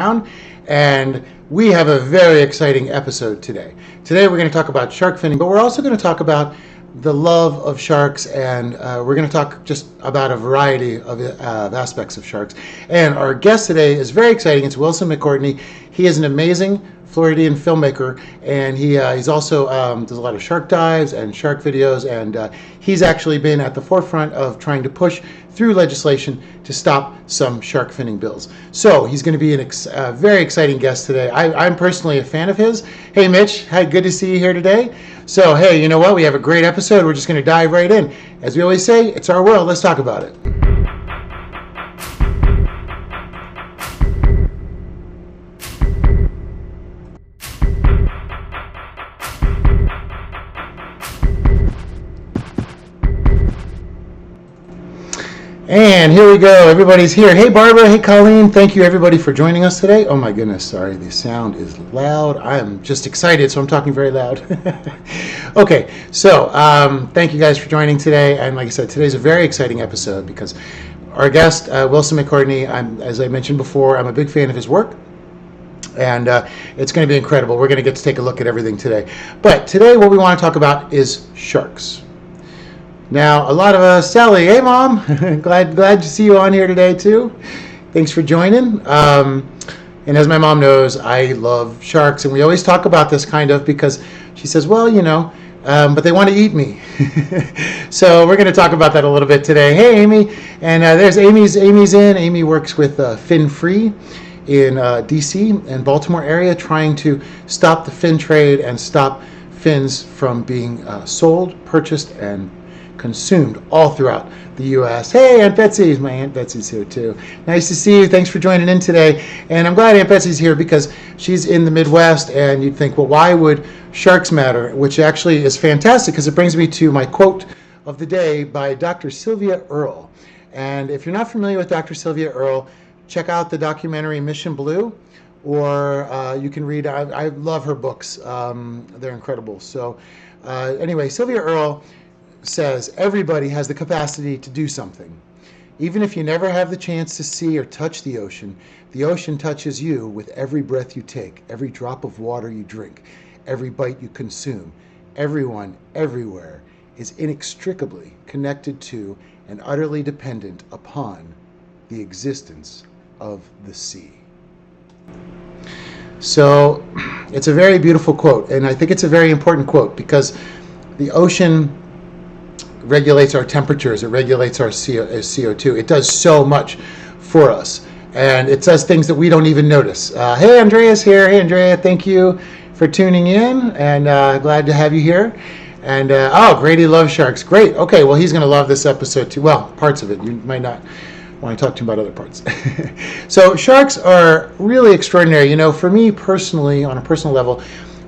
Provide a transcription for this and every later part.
and we have a very exciting episode today. Today we're going to talk about shark finning, but we're also going to talk about the love of sharks, and we're going to talk just about a variety of aspects of sharks. And our guest today is very exciting. It's Wilson McCourtney. He is an amazing Floridian filmmaker, and he's also does a lot of shark dives and shark videos, and he's actually been at the forefront of trying to push through legislation to stop some shark finning bills. So he's going to be a very exciting guest today. I'm personally a fan of his. Hey Mitch, good to see you here today. So hey, you know what? We have a great episode. We're just going to dive right in. As we always say, it's our world. Let's talk about it. And here we go. Everybody's here. Hey, Barbara. Hey, Colleen. Thank you, everybody, for joining us today. Oh, my goodness. Sorry. The sound is loud. I am just excited, so I'm talking very loud. Okay. So thank you guys for joining today. And like I said, today's a very exciting episode because our guest, Wilson McCourtney, as I mentioned before, I'm a big fan of his work. And it's going to be incredible. We're going to get to take a look at everything today. But today what we want to talk about is sharks. Now, a lot of us, Sally, hey Mom, glad to see you on here today too. Thanks for joining. And as my mom knows, I love sharks, and we always talk about this kind of because she says, well, you know, but they want to eat me. So we're going to talk about that a little bit today. Hey, Amy, and there's Amy's in. Amy works with Fin Free in DC and Baltimore area, trying to stop the fin trade and stop fins from being sold, purchased, and consumed all throughout the U.S. Hey, Aunt Betsy. My Aunt Betsy's here too. Nice to see you. Thanks for joining in today. And I'm glad Aunt Betsy's here because she's in the Midwest, and you'd think, well, why would sharks matter? Which actually is fantastic because it brings me to my quote of the day by Dr. Sylvia Earle. And if you're not familiar with Dr. Sylvia Earle, check out the documentary Mission Blue, or you can read, I love her books. They're incredible. So anyway, Sylvia Earle says everybody has the capacity to do something. Even if you never have the chance to see or touch the ocean touches you with every breath you take, every drop of water you drink, every bite you consume. Everyone, everywhere is inextricably connected to and utterly dependent upon the existence of the sea. So it's a very beautiful quote, and I think it's a very important quote because the ocean regulates our temperatures, it regulates our CO2. It does so much for us, and it does things that we don't even notice. Hey, Andrea's here. Hey, Andrea, thank you for tuning in, and glad to have you here. And oh, Grady loves sharks. Great. Okay, well, he's going to love this episode too. Well, parts of it. You might not want to talk to him about other parts. So sharks are really extraordinary. You know, for me personally, on a personal level,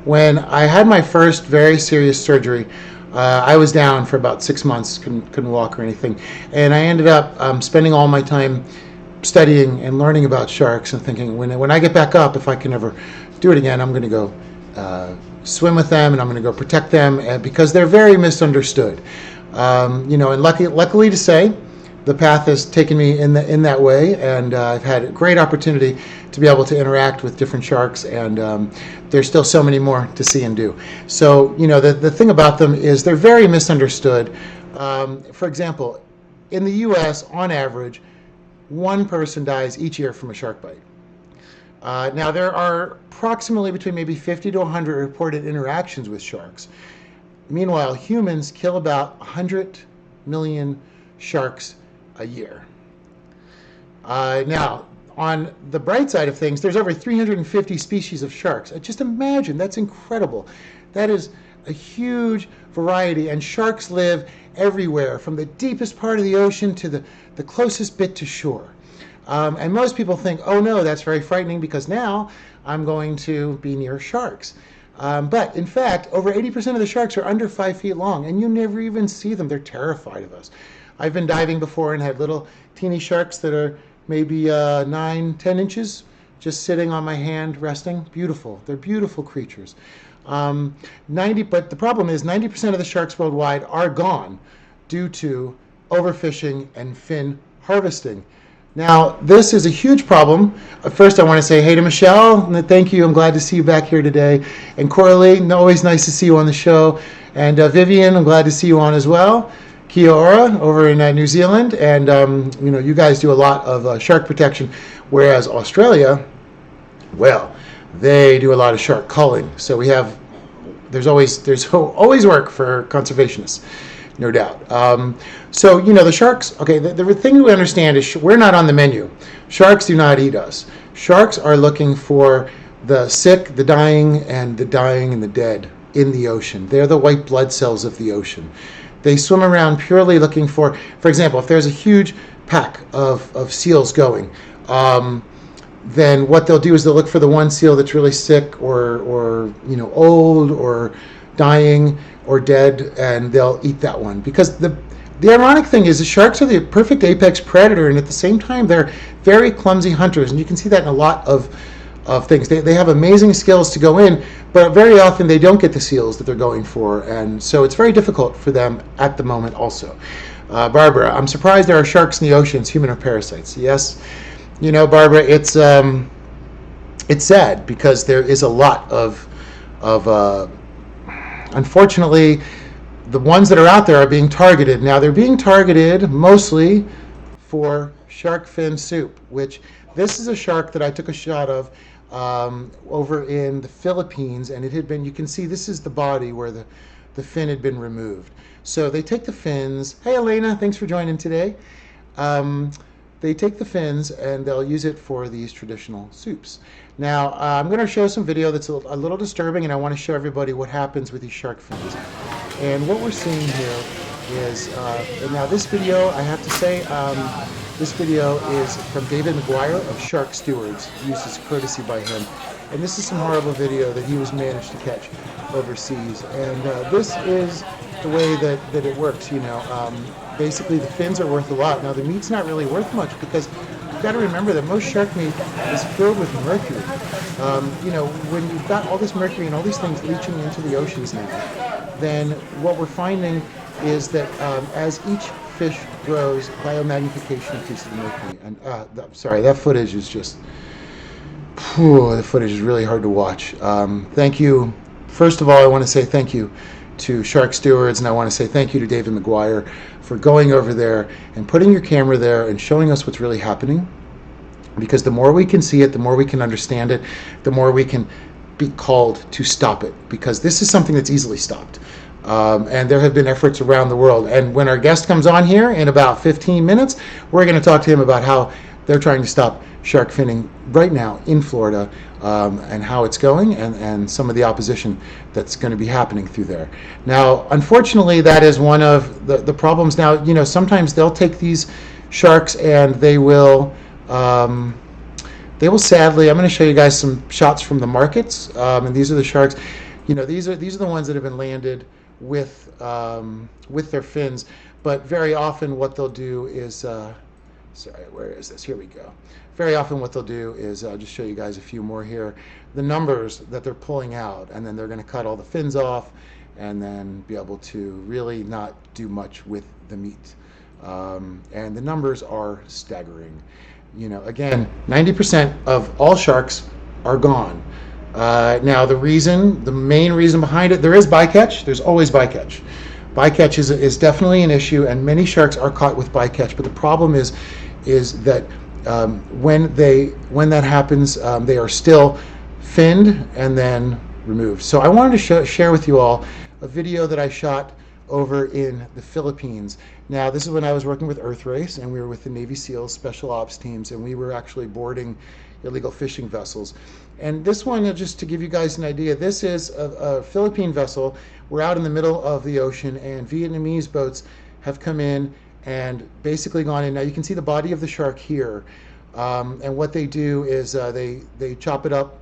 when I had my first very serious surgery, I was down for about 6 months, couldn't walk or anything. And I ended up spending all my time studying and learning about sharks and thinking, when I get back up, if I can ever do it again, I'm going to go swim with them, and I'm going to go protect them because they're very misunderstood. You know, and luckily to say, the path has taken me in that way, and I've had a great opportunity to be able to interact with different sharks, and there's still so many more to see and do. So, you know, the thing about them is they're very misunderstood. For example, in the U.S., on average, one person dies each year from a shark bite. Now, there are approximately between maybe 50 to 100 reported interactions with sharks. Meanwhile, humans kill about 100 million sharks a year. Now, on the bright side of things, there's over 350 species of sharks. Just imagine, that's incredible. That is a huge variety, and sharks live everywhere, from the deepest part of the ocean to the closest bit to shore. And most people think, oh no, that's very frightening because now I'm going to be near sharks. But in fact, over 80% of the sharks are under 5 feet long, and you never even see them. They're terrified of us. I've been diving before and had little teeny sharks that are maybe 9, 10 inches just sitting on my hand resting. Beautiful. They're beautiful creatures. But the problem is 90% of the sharks worldwide are gone due to overfishing and fin harvesting. Now, this is a huge problem. First, I want to say hey to Michelle. Thank you. I'm glad to see you back here today. And Coralie, always nice to see you on the show. And Vivian, I'm glad to see you on as well. Kia ora over in New Zealand. And, you guys do a lot of shark protection, whereas Australia, well, they do a lot of shark culling. So there's always work for conservationists. No doubt. The sharks, okay, the thing we understand is we're not on the menu. Sharks do not eat us. Sharks are looking for the sick, the dying, and the dead in the ocean. They're the white blood cells of the ocean. They swim around purely looking for example, if there's a huge pack of seals going, then what they'll do is they'll look for the one seal that's really sick or old or dying or dead, and they'll eat that one. Because the ironic thing is the sharks are the perfect apex predator, and at the same time they're very clumsy hunters, and you can see that in a lot of things. They have amazing skills to go in, but very often they don't get the seals that they're going for, and so it's very difficult for them at the moment also. Barbara, I'm surprised there are sharks in the oceans, human or parasites. Yes, Barbara, it's sad because there is a lot of unfortunately, the ones that are out there are being targeted. Now, they're being targeted mostly for shark fin soup, which this is a shark that I took a shot of over in the Philippines, and it had been, you can see this is the body where the fin had been removed. So they take the fins. Hey, Elena, thanks for joining today. They take the fins and they'll use it for these traditional soups. Now, I'm going to show some video that's a little disturbing, and I want to show everybody what happens with these shark fins. And what we're seeing here is, now this video, I have to say, this video is from David McGuire of Shark Stewards, used as courtesy by him. And this is some horrible video that he was managed to catch overseas. And this is the way that it works, basically the fins are worth a lot. Now the meat's not really worth much because you've got to remember that most shark meat is filled with mercury. When you've got all this mercury and all these things leaching into the oceans now, then what we're finding is that as each fish grows, biomagnification increases the mercury. And sorry, that footage is just, the footage is really hard to watch. Thank you. First of all, I want to say thank you to Shark Stewards, and I want to say thank you to David McGuire for going over there and putting your camera there and showing us what's really happening. Because the more we can see it, the more we can understand it, the more we can be called to stop it. Because this is something that's easily stopped. And there have been efforts around the world. And when our guest comes on here in about 15 minutes, we're going to talk to him about how they're trying to stop shark finning right now in Florida, and how it's going, and some of the opposition that's going to be happening through there. Now, unfortunately, that is one of the problems. Now, sometimes they'll take these sharks and they will sadly, I'm going to show you guys some shots from the markets, and these are the sharks. These are the ones that have been landed with their fins, but very often what they'll do is, sorry, where is this? Here we go. Very often what they'll do is, I'll just show you guys a few more here, the numbers that they're pulling out, and then they're going to cut all the fins off and then be able to really not do much with the meat. And the numbers are staggering. Again, 90% of all sharks are gone. Now, the main reason behind it, there is bycatch. There's always bycatch. Bycatch is definitely an issue, and many sharks are caught with bycatch. But the problem is that when that happens, they are still finned and then removed. So I wanted to share with you all a video that I shot over in the Philippines. Now, this is when I was working with Earth Race, and we were with the Navy SEALs Special Ops teams, and we were actually boarding illegal fishing vessels. And this one, just to give you guys an idea, this is a Philippine vessel. We're out in the middle of the ocean, and Vietnamese boats have come in and basically gone in. Now you can see the body of the shark here, and what they do is they chop it up.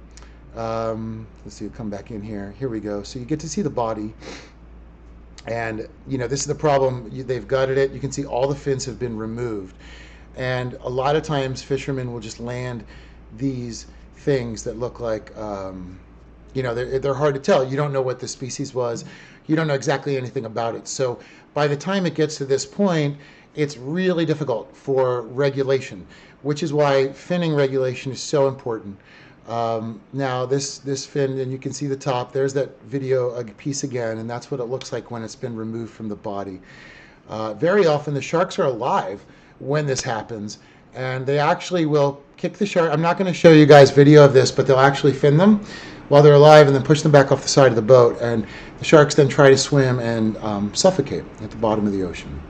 Let's see, come back in here. Here we go. So you get to see the body. And this is the problem. They've gutted it. You can see all the fins have been removed, and a lot of times fishermen will just land these things that look like they're hard to tell. You don't know what the species was. You don't know exactly anything about it. So by the time it gets to this point, it's really difficult for regulation, which is why finning regulation is so important. Now this fin, and you can see the top, there's that video piece again, and that's what it looks like when it's been removed from the body. Very often the sharks are alive when this happens, and they actually will kick the shark. I'm not going to show you guys video of this, but they'll actually fin them while they're alive and then push them back off the side of the boat, and the sharks then try to swim and suffocate at the bottom of the ocean.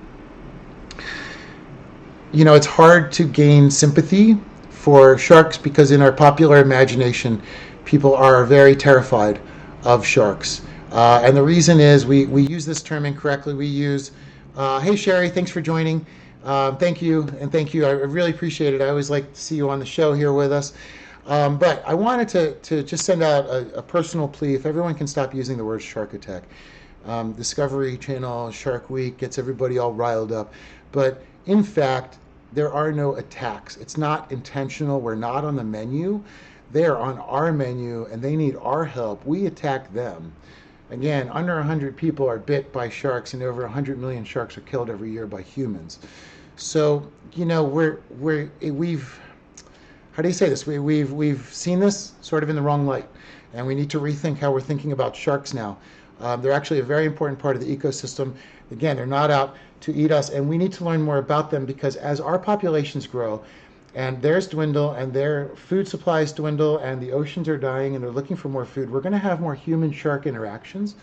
You know, it's hard to gain sympathy for sharks because in our popular imagination, people are very terrified of sharks. And the reason is we use this term incorrectly. We use, hey Sherry, thanks for joining. Thank you, and thank you. I really appreciate it. I always like to see you on the show here with us. But I wanted to just send out a personal plea. If everyone can stop using the word shark attack. Discovery Channel, Shark Week gets everybody all riled up. But in fact, there are no attacks. It's not intentional. We're not on the menu. They're on our menu, and they need our help. We attack them. Again, under 100 people are bit by sharks, and over 100 million sharks are killed every year by humans. So, you know, we've how do you say this? We've seen this sort of in the wrong light, and we need to rethink how we're thinking about sharks now. They're actually a very important part of the ecosystem. Again, they're not out to eat us, and we need to learn more about them, because as our populations grow and theirs dwindle and their food supplies dwindle and the oceans are dying and they're looking for more food, we're going to have more human-shark interactions.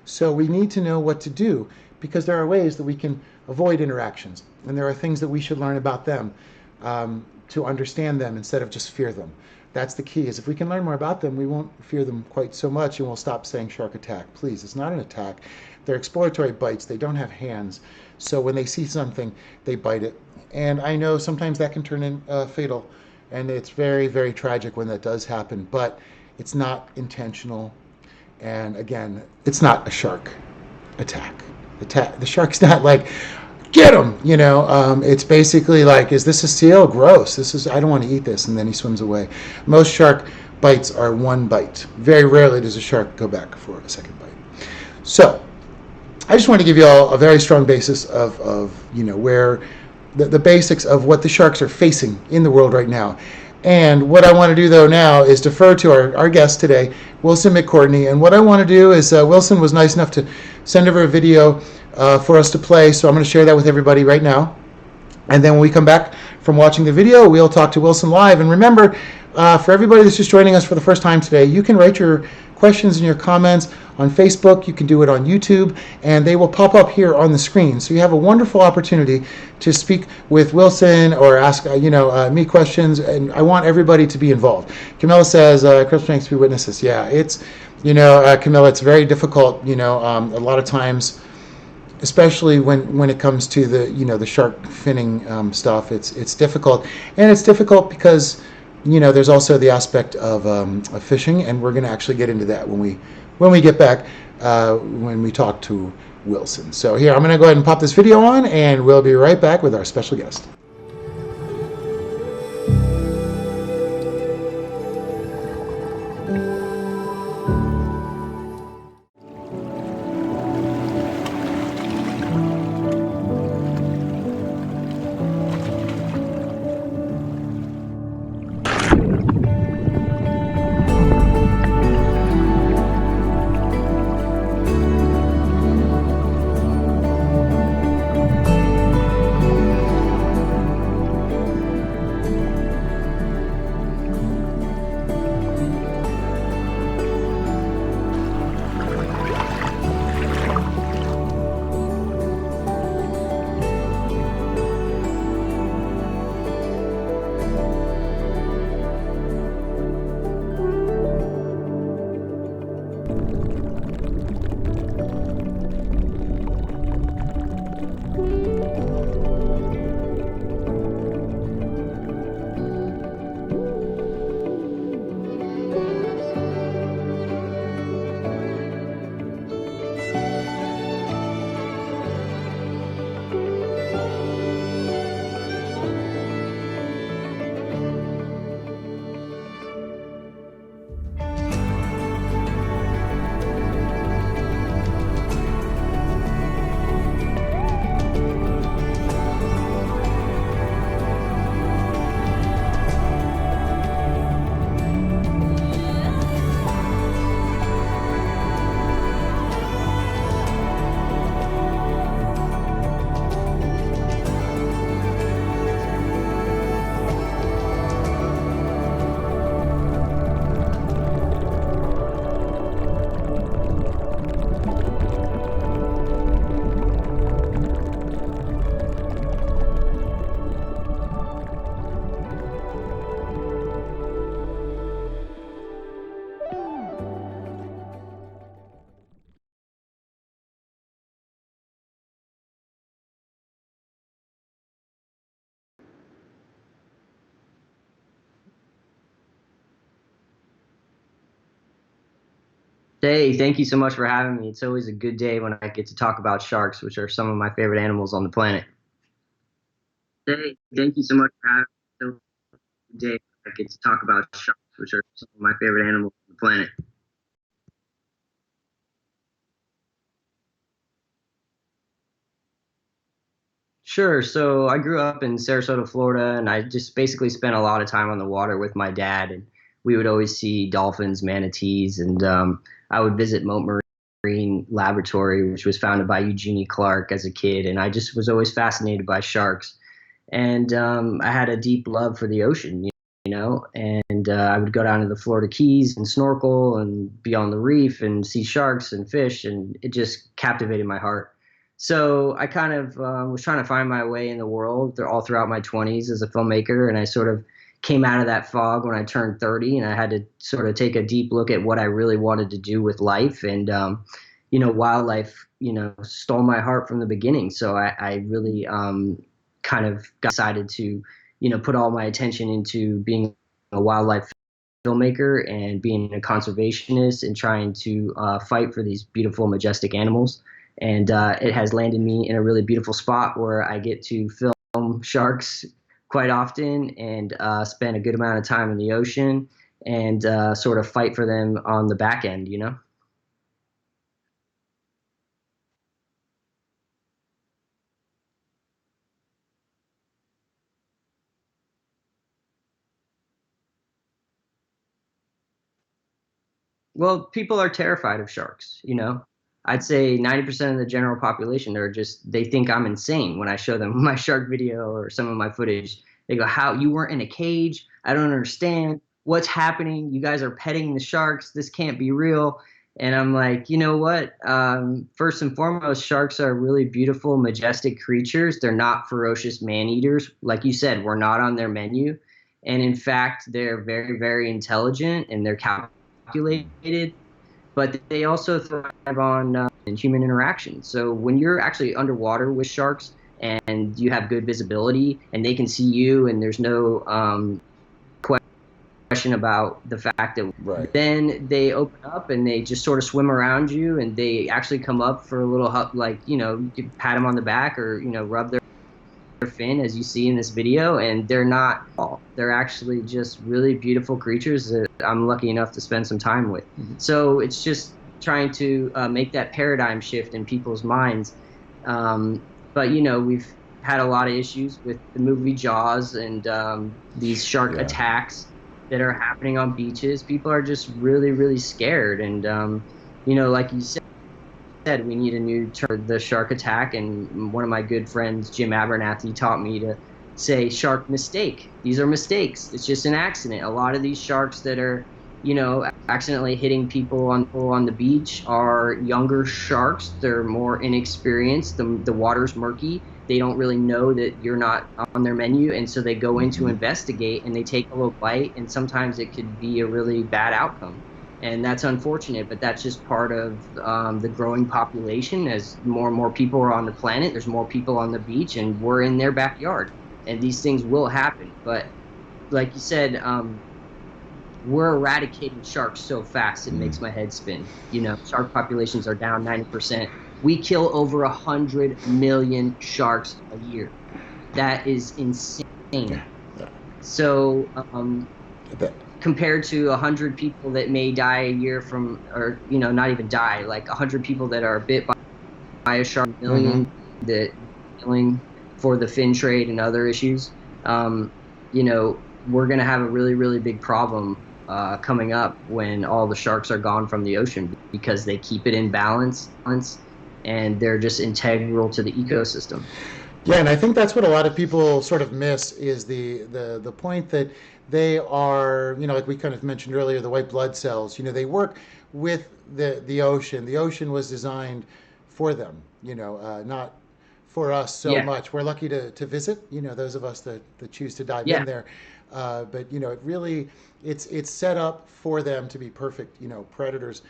So we need to know what to do, because there are ways that we can avoid interactions, and there are things that we should learn about them to understand them instead of just fear them. That's the key, is if we can learn more about them, we won't fear them quite so much, and we'll stop saying shark attack. Please, it's not an attack. They're exploratory bites. They don't have hands. So when they see something, they bite it. And I know sometimes that can turn in fatal, and it's very, very tragic when that does happen, but it's not intentional. And again, it's not a shark attack. The shark's not like, get him, you know. It's basically like, is this a seal? Gross. I don't want to eat this, and then he swims away. Most shark bites are one bite. Very rarely does a shark go back for a second bite. So I just want to give you all a very strong basis of you know, where the basics of what the sharks are facing in the world right now. And what I want to do, though, now is defer to our guest today, Wilson McCourtney. And what I want to do is, Wilson was nice enough to send over a video for us to play, so I'm going to share that with everybody right now. And then when we come back from watching the video, we'll talk to Wilson live. And remember, for everybody that's just joining us for the first time today, you can write your questions and your comments on Facebook. You can do it on YouTube, and they will pop up here on the screen. So you have a wonderful opportunity to speak with Wilson or ask me questions, and I want everybody to be involved. Camilla says, Chris thanks to be witnesses. Yeah, it's, Camilla, it's very difficult, a lot of times, especially when it comes to the shark finning stuff. It's difficult, and it's difficult because there's also the aspect of fishing, and we're going to actually get into that when we get back, when we talk to Wilson. So here, I'm going to go ahead and pop this video on, and we'll be right back with our special guest. Hey, thank you so much for having me. It's always a good day when I get to talk about sharks, which are some of my favorite animals on the planet. Hey, thank you so much for having me. It's always a good day when I get to talk about sharks, which are some of my favorite animals on the planet. Sure. So I grew up in Sarasota, Florida, and I just basically spent a lot of time on the water with my dad. And we would always see dolphins, manatees, and I would visit Mote Marine Laboratory, which was founded by Eugenie Clark as a kid. And I just was always fascinated by sharks. And I had a deep love for the ocean, you know, and I would go down to the Florida Keys and snorkel and be on the reef and see sharks and fish, and it just captivated my heart. So I kind of was trying to find my way in the world all throughout my 20s as a filmmaker, and I sort of came out of that fog when I turned 30, and I had to sort of take a deep look at what I really wanted to do with life, and wildlife, stole my heart from the beginning. So I really kind of got decided to, put all my attention into being a wildlife filmmaker and being a conservationist and trying to fight for these beautiful, majestic animals. And it has landed me in a really beautiful spot where I get to film sharks quite often and spend a good amount of time in the ocean and sort of fight for them on the back end. Well, people are terrified of sharks. I'd say 90% of the general population are just, they think I'm insane when I show them my shark video or some of my footage. They go, "How you weren't in a cage? I don't understand. What's happening? You guys are petting the sharks. This can't be real." And I'm like, you know what? First and foremost, sharks are really beautiful, majestic creatures. They're not ferocious man eaters. Like you said, we're not on their menu. And in fact, they're very, very intelligent and they're calculated, but they also thrive on human interaction. So when you're actually underwater with sharks and you have good visibility and they can see you and there's no question about the fact that Right. then they open up and they just sort of swim around you and they actually come up for a little like you can pat them on the back or rub their fin as you see in this video, and they're not all. They're actually just really beautiful creatures that I'm lucky enough to spend some time with. Mhm. So it's just trying to make that paradigm shift in people's minds. But we've had a lot of issues with the movie Jaws and these shark Yeah. attacks that are happening on beaches. People are just really, really scared, and like you said, we need a new term for the shark attack. And one of my good friends, Jim Abernathy, taught me to say shark mistake. These are mistakes. It's just an accident. A lot of these sharks that are, accidentally hitting people on the beach are younger sharks. They're more inexperienced. The water's murky. They don't really know that you're not on their menu, and so they go in to Mhm. investigate and they take a little bite, and sometimes it could be a really bad outcome, and that's unfortunate, but that's just part of the growing population. As more and more people are on the planet, there's more people on the beach, and we're in their backyard, and these things will happen. But like you said, we're eradicating sharks so fast it Mm. makes my head spin. Shark populations are down 90%. We kill over 100 million sharks a year. That is Yeah. insane. Yeah. So That- compared to 100 people that may die a year from, or not even die, like 100 people that are bit by a shark, Mhm. million that killing for the fin trade and other issues. We're going to have a really, really big problem coming up when all the sharks are gone from the ocean because they keep it in balance and they're just integral to the ecosystem. Yeah, and I think that's what a lot of people sort of miss is the point that they are, like we kind of mentioned earlier, the white blood cells. They work with the ocean. The ocean was designed for them. Not for us so Yeah, much. We're lucky to visit. Those of us that choose to dive in yeah. there. But it really it's set up for them to be perfect. Predators.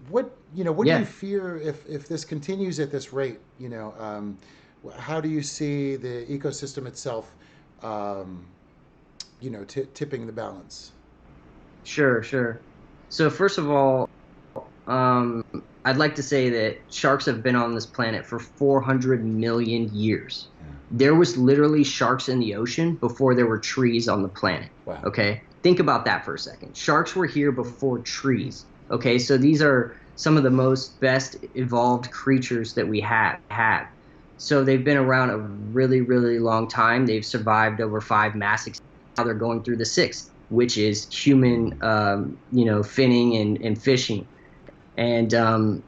What do you Yeah. fear if this continues at this rate? How do you see the ecosystem itself, um, tipping the balance? Sure, sure. So first of all, um, I'd like to say that sharks have been on this planet for 400 million years. Yeah. There was literally sharks in the ocean before there were trees on the planet. Wow. Okay? Think about that for a second. Sharks were here before trees. Okay? So these are some of the most best evolved creatures that we have. So they've been around a really, really long time. They've survived over five mass extinctions. Now they're going through the sixth, which is human, finning and fishing. And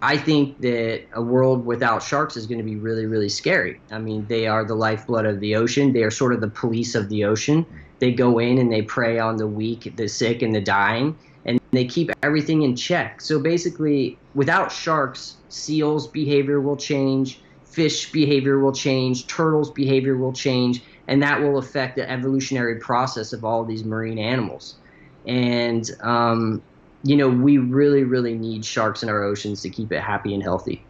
I think that a world without sharks is going to be really, really scary. I mean, they are the lifeblood of the ocean. They are sort of the police of the ocean. They go in and they prey on the weak, the sick, and the dying, and they keep everything in check. So basically, without sharks, seals' behavior will change, fish behavior will change, turtles' behavior will change, and that will affect the evolutionary process of all of these marine animals. And we really, really need sharks in our oceans to keep it happy and healthy.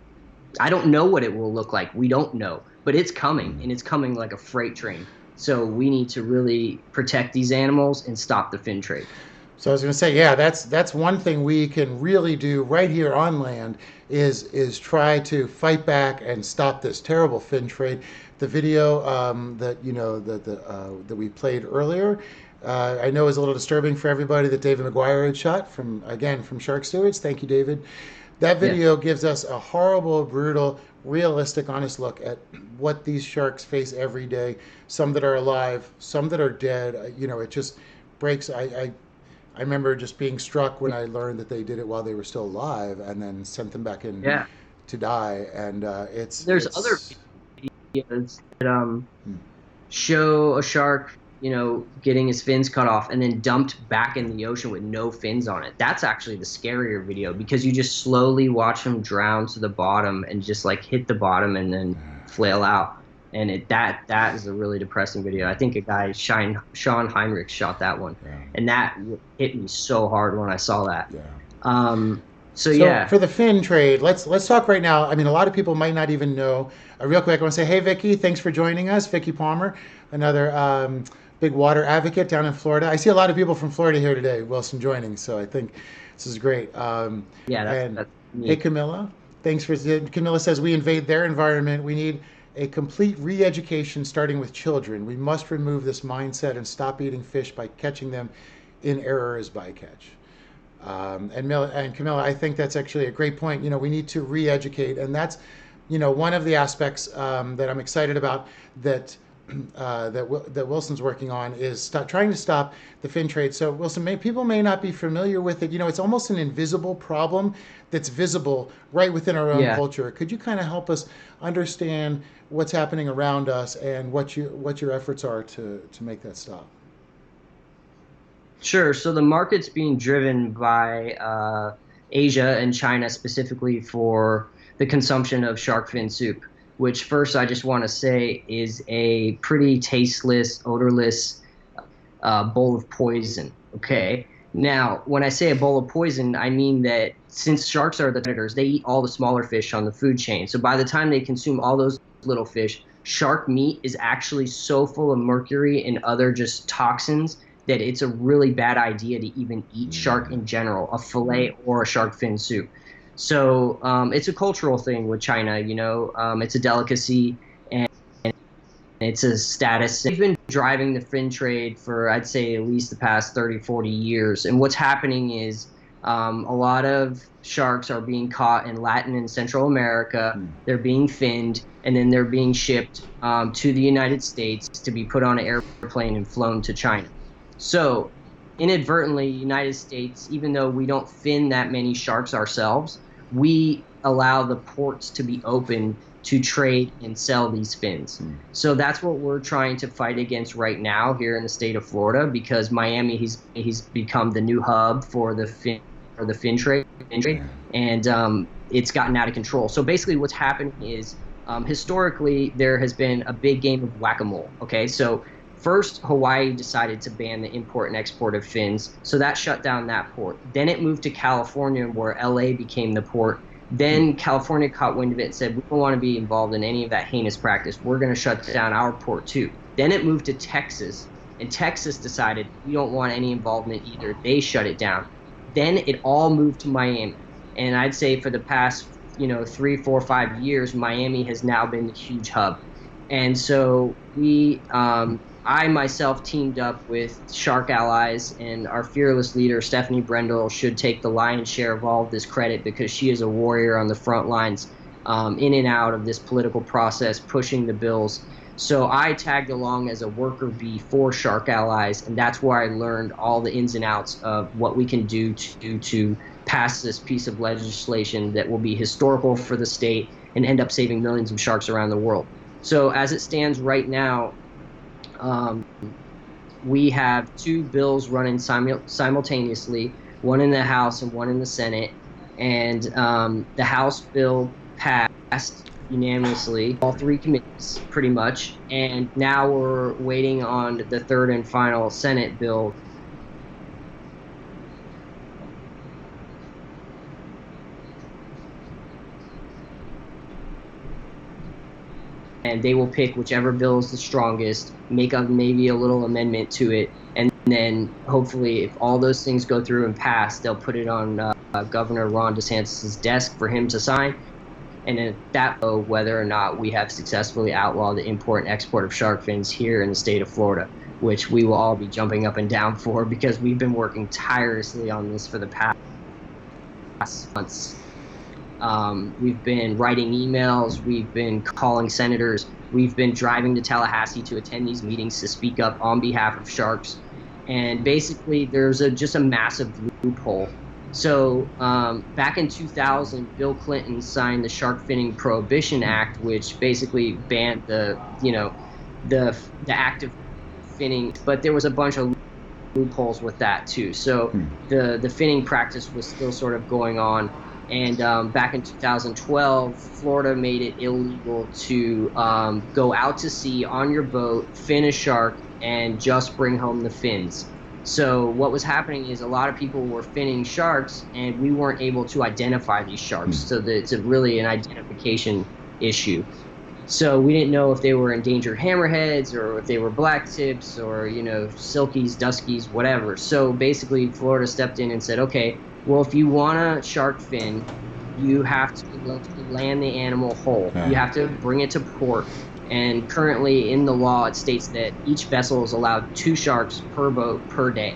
I don't know what it will look like. We don't know, but it's coming, and it's coming like a freight train. So we need to really protect these animals and stop the fin trade. So I was going to say, yeah, that's one thing we can really do right here on land is try to fight back and stop this terrible fin trade. The video that we played earlier, I know is a little disturbing for everybody that David McGuire had shot from Shark Stewards. Thank you, David. That video gives us a horrible, brutal, realistic, honest look at what these sharks face every day. Some that are alive, some that are dead. It just breaks. I remember just being struck when I learned that they did it while they were still alive and then sent them back in Yeah. to die. And There's other videos that show a shark, getting his fins cut off and then dumped back in the ocean with no fins on it. That's actually the scarier video because you just slowly watch him drown to the bottom and just like hit the bottom and then flail out. And that is a really depressing video. I think a guy, Sean Heinrich, shot that one, and that hit me so hard when I saw that. Yeah. So yeah. For the fin trade, let's talk right now. I mean, a lot of people might not even know. Real quick, I want to say, hey, Vicky, thanks for joining us. Vicky Palmer, another big water advocate down in Florida. I see a lot of people from Florida here today, Wilson joining, so I think this is great. That's neat. Hey, Camilla, Camilla says, we invade their environment. We need a complete re-education starting with children. We must remove this mindset and stop eating fish by catching them in error as bycatch. And Camilla, I think that's actually a great point. We need to re-educate, and that's, one of the aspects that I'm excited about that Wilson's working on is trying to stop the fin trade. So Wilson, people may not be familiar with it. It's almost an invisible problem that's visible right within our own culture. Could you kind of help us understand what's happening around us and what your efforts are to make that stop? Sure. So the market's being driven by Asia and China specifically for the consumption of shark fin soup, which first I just want to say is a pretty tasteless, odorless bowl of poison. Okay. Now, when I say a bowl of poison, I mean that since sharks are the predators, they eat all the smaller fish on the food chain. So by the time they consume all those little fish, shark meat is actually so full of mercury and other just toxins that it's a really bad idea to even eat shark in general, a fillet or a shark fin soup. So it's a cultural thing with China, it's a delicacy and it's a status. They've been driving the fin trade for, I'd say, at least the past 30, 40 years. And what's happening is a lot of sharks are being caught in Latin and Central America. They're being finned, and then they're being shipped to the United States to be put on an airplane and flown to China. So inadvertently, United States, even though we don't fin that many sharks ourselves, we allow the ports to be open to trade and sell these fins. So that's what we're trying to fight against right now here in the state of Florida, because Miami, he's become the new hub for the fin trade, and it's gotten out of control. So basically what's happening is historically there has been a big game of whack-a-mole. Okay, so first, Hawaii decided to ban the import and export of fins, so that shut down that port. Then it moved to California, where LA became the port. Then California caught wind of it and said, we don't want to be involved in any of that heinous practice. We're going to shut down our port too. Then it moved to Texas, and Texas decided we don't want any involvement either. They shut it down. Then it all moved to Miami. And I'd say for the past, 3, 4, 5 years, Miami has now been the huge hub. And so I myself teamed up with Shark Allies, and our fearless leader, Stephanie Brendel, should take the lion's share of all of this credit because she is a warrior on the front lines, in and out of this political process, pushing the bills. So I tagged along as a worker bee for Shark Allies, and that's where I learned all the ins and outs of what we can do to pass this piece of legislation that will be historical for the state and end up saving millions of sharks around the world. So as it stands right now, um, we have two bills running simultaneously, one in the House and one in the Senate. And the House bill passed unanimously, all three committees pretty much. And now we're waiting on the third and final Senate bill. And they will pick whichever bill is the strongest, make maybe a little amendment to it, and then hopefully, if all those things go through and pass, they'll put it on Governor Ron DeSantis' desk for him to sign. And then that will whether or not we have successfully outlawed the import and export of shark fins here in the state of Florida, which we will all be jumping up and down for because we've been working tirelessly on this for the past months. We've been writing emails, we've been calling senators, we've been driving to Tallahassee to attend these meetings to speak up on behalf of sharks. And basically, there's just a massive loophole. So back in 2000, Bill Clinton signed the Shark Finning Prohibition Act, which basically banned the act of finning, but there was a bunch of loopholes with that too. So the finning practice was still sort of going on. And back in 2012, Florida made it illegal to go out to sea on your boat, fin a shark, and just bring home the fins. So what was happening is a lot of people were finning sharks, and we weren't able to identify these sharks. So it's really an identification issue. So we didn't know if they were endangered hammerheads or if they were black tips or, silkies, duskies, whatever. So basically, Florida stepped in and said, okay, well, if you want a shark fin, you have to land the animal whole. You have to bring it to port. And currently in the law, it states that each vessel is allowed 2 sharks per boat per day.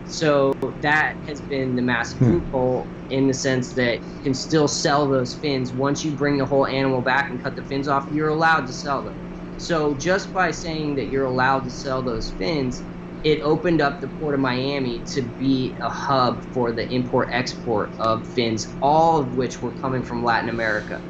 So that has been the massive loophole in the sense that you can still sell those fins. Once you bring the whole animal back and cut the fins off, you're allowed to sell them. So just by saying that you're allowed to sell those fins, it opened up the Port of Miami to be a hub for the import-export of fins, all of which were coming from Latin America.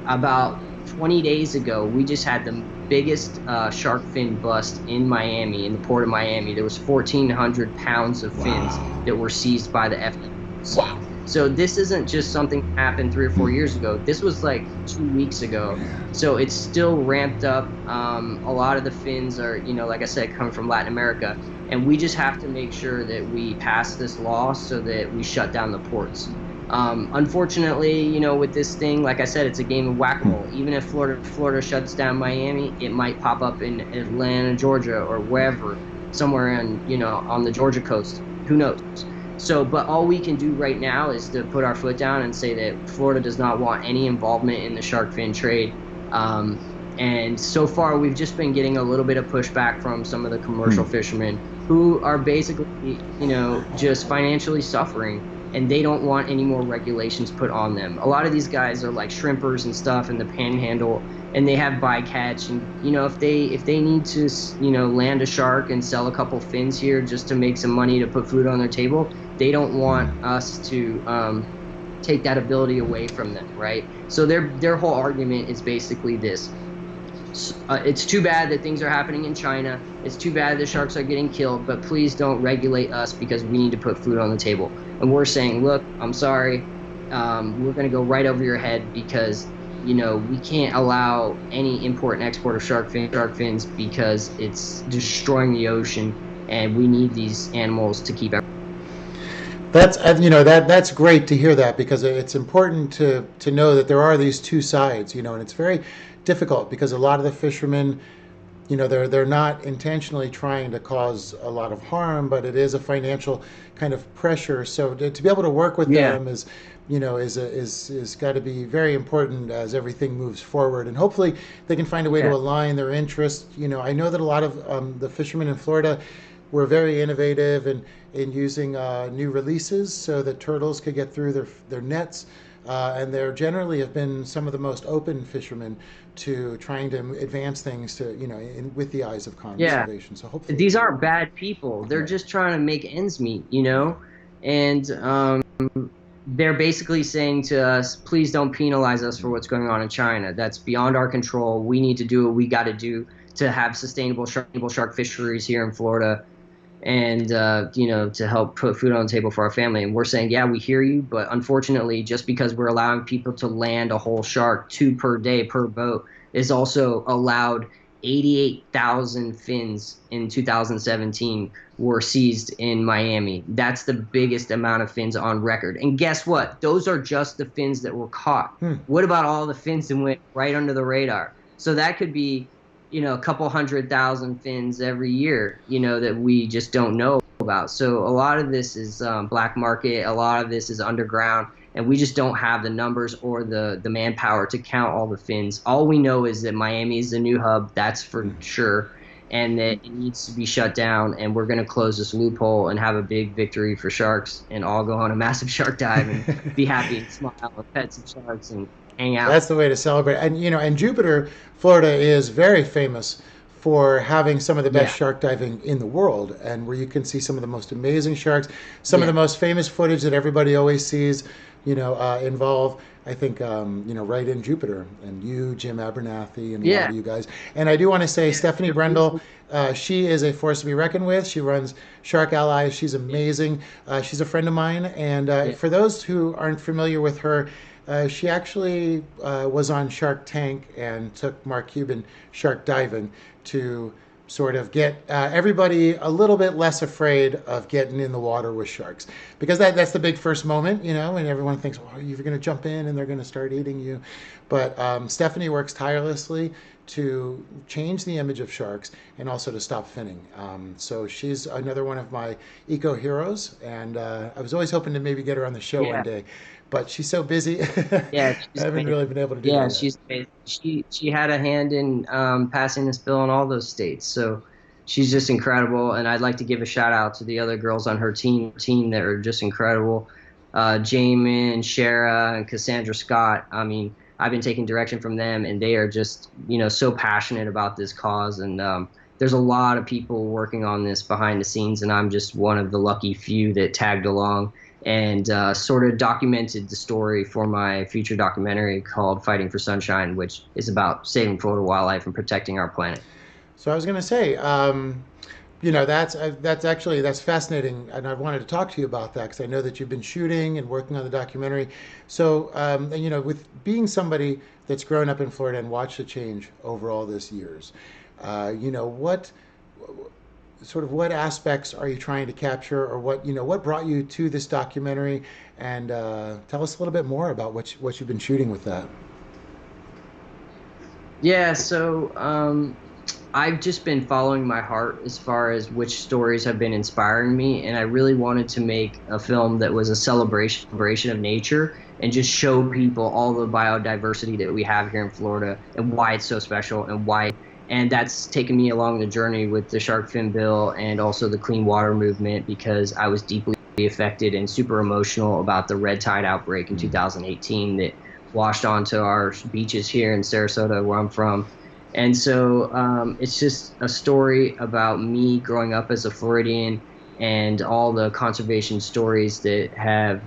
About 20 days ago, we just had the biggest shark fin bust in Miami, in the Port of Miami. There was 1,400 pounds of fins that were seized by the FDIC. Wow. So this isn't just something that happened 3 or 4 years ago. This was like 2 weeks ago. So it's still ramped up. A lot of the fins are, like I said, coming from Latin America. And we just have to make sure that we pass this law so that we shut down the ports. Unfortunately, with this thing, like I said, it's a game of whack-a-mole. Even if Florida shuts down Miami, it might pop up in Atlanta, Georgia, or wherever, somewhere on the Georgia coast. Who knows? So, but all we can do right now is to put our foot down and say that Florida does not want any involvement in the shark fin trade. And so far, we've just been getting a little bit of pushback from some of the commercial fishermen who are basically, just financially suffering, and they don't want any more regulations put on them. A lot of these guys are like shrimpers and stuff in the panhandle, and they have bycatch. And, if they need to, land a shark and sell a couple fins here just to make some money to put food on their table, they don't want us to take that ability away from them, right? So their whole argument is basically this. It's too bad that things are happening in China. It's too bad the sharks are getting killed, but please don't regulate us because we need to put food on the table. And we're saying, look, I'm sorry. We're going to go right over your head because, we can't allow any import and export of shark fins because it's destroying the ocean, and we need these animals to keep everything. That's great to hear that, because it's important to know that there are these two sides, and it's very difficult because a lot of the fishermen, they're not intentionally trying to cause a lot of harm, but it is a financial kind of pressure. So to be able to work with Yeah, them is got to be very important as everything moves forward, and hopefully they can find a way to yeah, align their interests. I know that a lot of the fishermen in Florida were very innovative in using new releases so that turtles could get through their nets. And there generally have been some of the most open fishermen to trying to advance things to, with the eyes of yeah. conservation. So hopefully, These aren't bad people. They're right. just trying to make ends meet. And they're basically saying to us, please don't penalize us for what's going on in China. That's beyond our control. We need to do what we got to do to have sustainable shark fisheries here in Florida and to help put food on the table for our family. And we're saying, yeah, we hear you, but unfortunately, just because we're allowing people to land a whole shark, two per day per boat, is also allowed 88,000 fins in 2017 were seized in Miami. That's the biggest amount of fins on record. And guess what? Those are just the fins that were caught. Hmm. What about all the fins that went right under the radar? So that could be a couple 100,000 fins every year, that we just don't know about. So a lot of this is black market. A lot of this is underground, and we just don't have the numbers or the manpower to count all the fins. All we know is that Miami is the new hub. That's for sure. And that it needs to be shut down, and we're going to close this loophole and have a big victory for sharks, and all go on a massive shark dive and be happy and smile and pet some sharks and hang out. That's the way to celebrate. And Jupiter, Florida is very famous for having some of the best Yeah, shark diving in the world, and where you can see some of the most amazing sharks. Some of the yeah, most famous footage that everybody always sees, involve, I think, right in Jupiter, and you, Jim Abernathy, and a lot yeah. of you guys. And I do want to say, Stephanie Brendel, she is a force to be reckoned with. She runs Shark Allies. She's amazing. She's a friend of mine, and Yeah. for those who aren't familiar with her, she actually was on Shark Tank and took Mark Cuban shark diving to sort of get everybody a little bit less afraid of getting in the water with sharks, because that's the big first moment, and everyone thinks, well, you're going to jump in and they're going to start eating you. But Stephanie works tirelessly to change the image of sharks and also to stop finning. So she's another one of my eco heroes, and I was always hoping to maybe get her on the show one Yeah, day, but she's so busy. I yeah, she's haven't amazing. really been able to do Yeah, that yet. she's amazing. She had a hand in passing this bill in all those states. So she's just incredible. And I'd like to give a shout out to the other girls on her team that are just incredible. Jamin, Shara, and Cassandra Scott. I mean, I've been taking direction from them, and they are just so passionate about this cause. And there's a lot of people working on this behind the scenes, and I'm just one of the lucky few that tagged along and sort of documented the story for my future documentary called Fighting for Sunshine, which is about saving Florida wildlife and protecting our planet. So I was going to say, that's actually that's fascinating, and I wanted to talk to you about that because I know that you've been shooting and working on the documentary. So, and, with being somebody that's grown up in Florida and watched the change over all these years, what sort of what aspects are you trying to capture, or what brought you to this documentary, and tell us a little bit more about what you've been shooting with that. Yeah, so I've just been following my heart as far as which stories have been inspiring me, and I really wanted to make a film that was a celebration of nature and just show people all the biodiversity that we have here in Florida and why it's so special and that's taken me along the journey with the shark fin bill and also the clean water movement because I was deeply affected and super emotional about the red tide outbreak in 2018 that washed onto our beaches here in Sarasota, where I'm from. And so it's just a story about me growing up as a Floridian and all the conservation stories that have,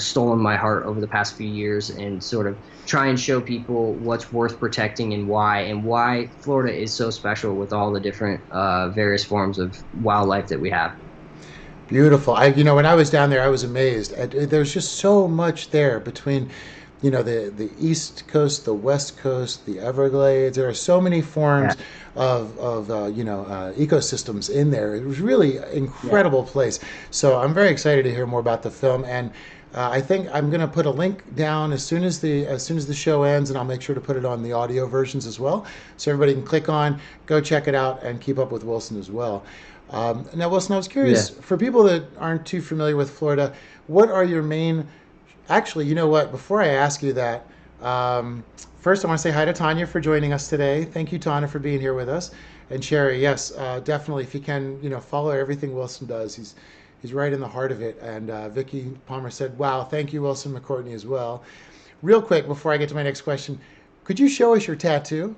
stolen my heart over the past few years and sort of try and show people what's worth protecting and why Florida is so special with all the different various forms of wildlife that we have. Beautiful. When I was down there, I was amazed. There's just so much there between, the East Coast, the West Coast, the Everglades. There are so many Yeah, forms of ecosystems in there. It was really yeah, incredible place. So I'm very excited to hear more about the film. And I think I'm going to put a link down as soon as the show ends, and I'll make sure to put it on the audio versions as well, so everybody can click on, go check it out, and keep up with Wilson as well. Now, Wilson, I was curious, Yeah. for people that aren't too familiar with Florida, what are your main? Actually, you know what? Before I ask you that, um, first I want to say hi to Tanya for joining us today. Thank you, Tanya, for being here with us. And Sherry, yes, definitely. If you can, follow everything Wilson does. He's right in the heart of it. And Vicky Palmer said, "Wow, thank you, Wilson McCourtney, as well." Real quick, before I get to my next question, could you show us your tattoo?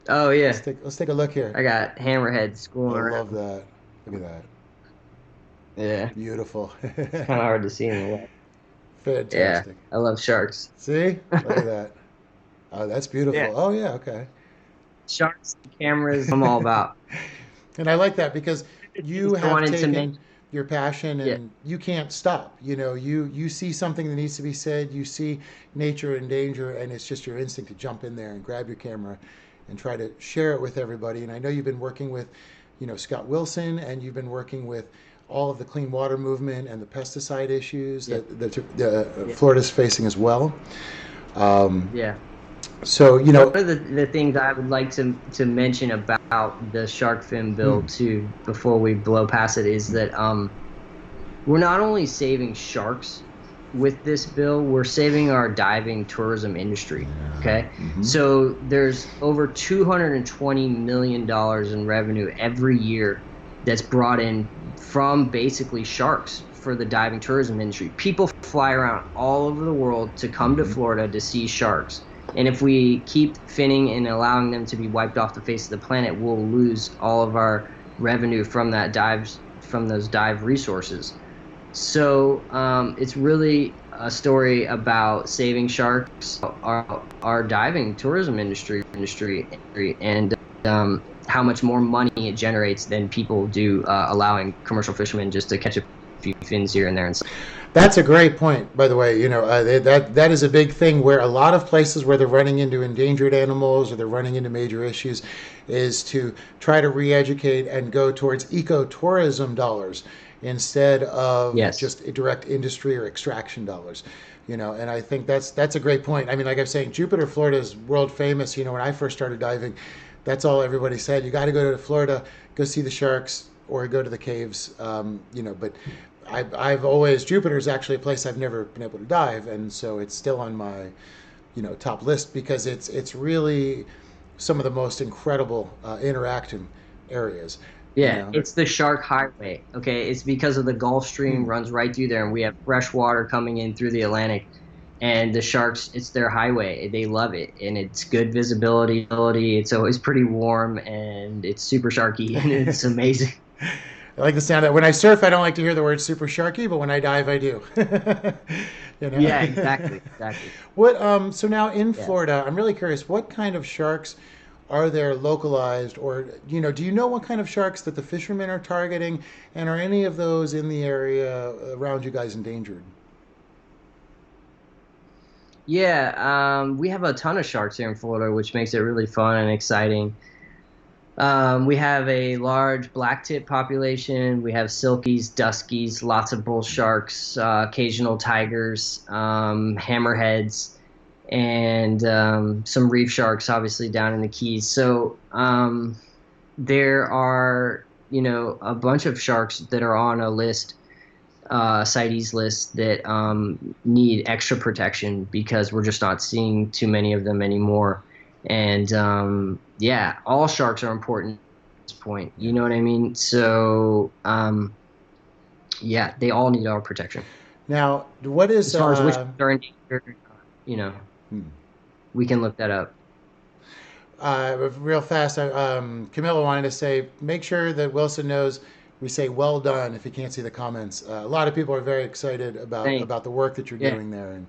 Oh Let's yeah, take a look here. I got hammerheads I schooling love around. that. Look at that. Yeah, Beautiful. it's kind of hard to see in the wet. Yeah, Fantastic. I love sharks. See? Look at that. Oh, that's Yeah, beautiful. Oh, yeah, okay. sharks, cameras, I'm all about. And I like that because The you things I have wanted to taken mention. your passion Yeah, and you can't stop. You see something that needs to be said, you see nature in danger, and it's just your instinct to jump in there and grab your camera and try to share it with everybody. And I know you've been working with, Scott Wilson, and you've been working with all of the clean water movement and the pesticide issues yeah, that yeah, Florida's facing as well. Um, yeah. so, One of the things I would like to mention about the shark fin bill hmm, too, before we blow past it, is that we're not only saving sharks with this bill, we're saving our diving tourism industry. yeah, Okay. hmm, So there's over $220 million in revenue every year that's brought in from basically sharks for the diving tourism industry. People fly around all over the world to come to hmm. Florida to see sharks. And if we keep finning and allowing them to be wiped off the face of the planet, we'll lose all of our revenue from those dive resources. So it's really a story about saving sharks, our diving tourism industry, and how much more money it generates than people do allowing commercial fishermen just to catch a few fins here and there. And so, That's a great point, by the way. That is a big thing where a lot of places where they're running into endangered animals or they're running into major issues is to try to re-educate and go towards ecotourism dollars instead of yes, just direct industry or extraction dollars. And I think that's a great point. I mean, like I'm saying, Jupiter, Florida is world famous. When I first started diving, that's all everybody said. You got to go to Florida, go see the sharks, or go to the caves. But I've always Jupiter is actually a place I've never been able to dive, and so it's still on my top list because it's really some of the most incredible interacting areas. You yeah, know, it's the shark highway. Okay, it's because of the Gulf Stream hmm. runs right through there, and we have fresh water coming in through the Atlantic. And the sharks, it's their highway. They love it, and it's good visibility. It's always pretty warm, and it's super sharky, and it's amazing. I like the sound of that. When I surf, I don't like to hear the word super sharky, but when I dive, I do. you know. Yeah, exactly, exactly. What so now in Yeah. Florida, I'm really curious, what kind of sharks are there localized, or do you know what kind of sharks that the fishermen are targeting, and are any of those in the area around you guys endangered? Yeah, we have a ton of sharks here in Florida, which makes it really fun and exciting. We have a large blacktip population. We have silkies, duskies, lots of bull sharks, occasional tigers, hammerheads, and some reef sharks, obviously down in the Keys. So there are, a bunch of sharks that are on a list, CITES list that need extra protection because we're just not seeing too many of them anymore. And yeah, all sharks are important at this point. Yeah. You know what I mean? So yeah, they all need our protection. Now, what is As far as which are endangered, you know, hmm. we can look that up. Real fast, Camilla wanted to say, make sure that Wilson knows we say well done if you can't see the comments. A lot of people are very excited about Thanks. about the work that you're Yeah, doing there, and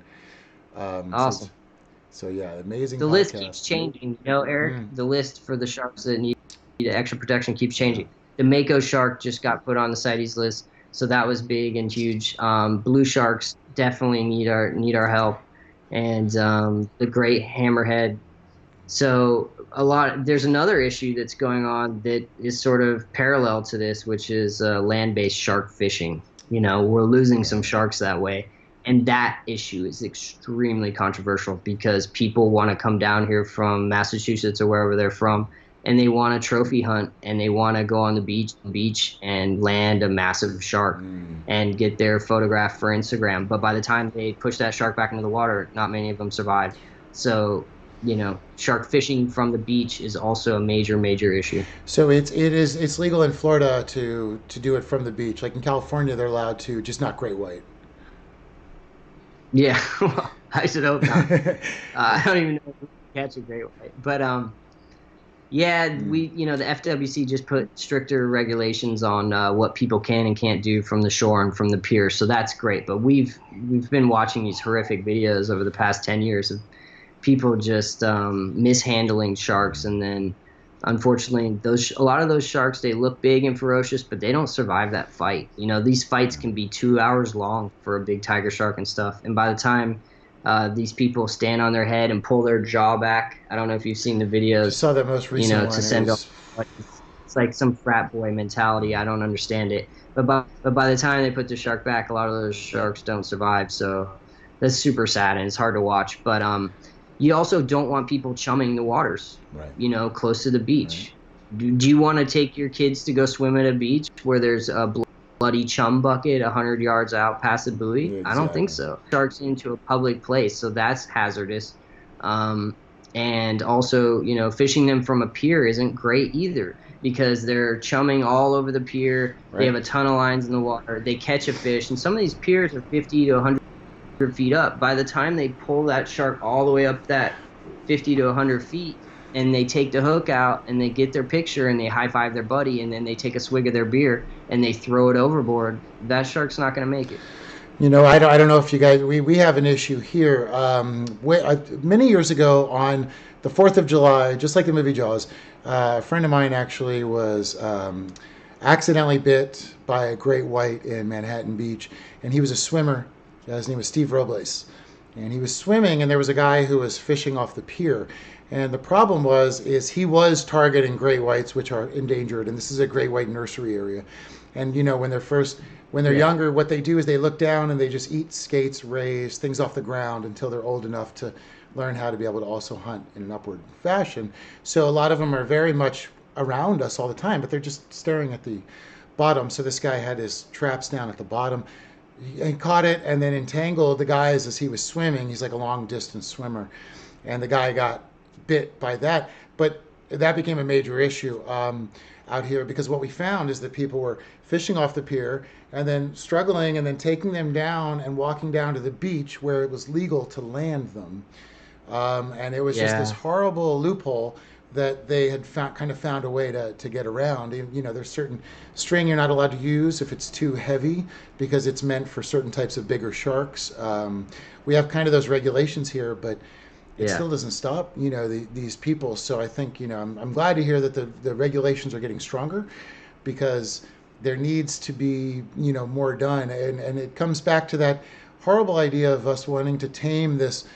says awesome. so. Yeah, amazing The list keeps podcast. changing, Eric. Mm. The list for the sharks that need extra protection keeps changing. The mako shark just got put on the CITES list, so that was big and huge. Blue sharks definitely need our help, and the great hammerhead. So there's another issue that's going on that is sort of parallel to this, which is land-based shark fishing. we're losing some sharks that way. And that issue is extremely controversial because people want to come down here from Massachusetts or wherever they're from, and they want to trophy hunt and they want to go on the beach and land a massive shark and get their photograph for Instagram. But by the time they push that shark back into the water, not many of them survive. So, shark fishing from the beach is also a major, major issue. So it's legal in Florida to do it from the beach. Like in California, they're allowed to, just not great white. Yeah, well, I should hope not. I don't even know if we can catch a great white, but yeah, the FWC just put stricter regulations on what people can and can't do from the shore and from the pier, so that's great. But we've been watching these horrific videos over the past 10 years of people just mishandling sharks, and then unfortunately, a lot of those sharks, they look big and ferocious, but they don't survive that fight. These fights can be 2 hours long for a big tiger shark and stuff, and by the time these people stand on their head and pull their jaw back, I don't know if you've seen the videos. I saw that most recent one. To send off. It's like some frat boy mentality. I don't understand it. But by the time they put the shark back, a lot of those sharks don't survive. So that's super sad and it's hard to watch. But you also don't want people chumming the waters, right, close to the beach. Right. Do you want to take your kids to go swim at a beach where there's a bloody chum bucket 100 yards out past the buoy? Yeah, exactly. I don't think so. Sharks into a public place, so that's hazardous. And also, fishing them from a pier isn't great either because they're chumming all over the pier. Right. They have a ton of lines in the water. They catch a fish, and some of these piers are 50 to 100 feet up. By the time they pull that shark all the way up that 50 to 100 feet and they take the hook out and they get their picture and they high five their buddy and then they take a swig of their beer and they throw it overboard, that shark's not going to make it. I don't know if you guys, we have an issue here. Many years ago on the 4th of July, just like the movie Jaws, a friend of mine actually was accidentally bit by a great white in Manhattan Beach, and he was a swimmer. His name was Steve Robles, and he was swimming, and there was a guy who was fishing off the pier. And the problem is he was targeting great whites, which are endangered, and this is a great white nursery area. And when they're younger, what they do is they look down and they just eat skates, rays, things off the ground until they're old enough to learn how to be able to also hunt in an upward fashion. So a lot of them are very much around us all the time, but they're just staring at the bottom. So this guy had his traps down at the bottom. He caught it and then entangled the guys as he was swimming. He's like a long distance swimmer, and the guy got bit by that. But that became a major issue out here because what we found is that people were fishing off the pier and then struggling and then taking them down and walking down to the beach where it was legal to land them. And it was just this horrible loophole that they had found a way to get around. There's certain string you're not allowed to use if it's too heavy because it's meant for certain types of bigger sharks. We have kind of those regulations here, but it still doesn't stop, these people. So I think, I'm glad to hear that the regulations are getting stronger because there needs to be, more done. And it comes back to that horrible idea of us wanting to tame this,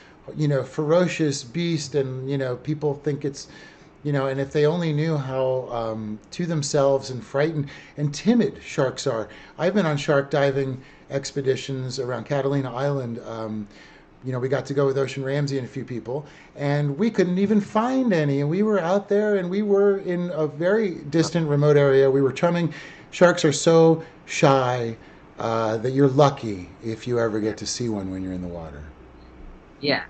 ferocious beast. And, people think it's, and if they only knew how to themselves and frightened and timid sharks are. I've been on shark diving expeditions around Catalina Island. We got to go with Ocean Ramsey and a few people, and we couldn't even find any. And we were out there, and we were in a very distant, remote area. We were chumming. Sharks are so shy that you're lucky if you ever get to see one when you're in the water. Yeah.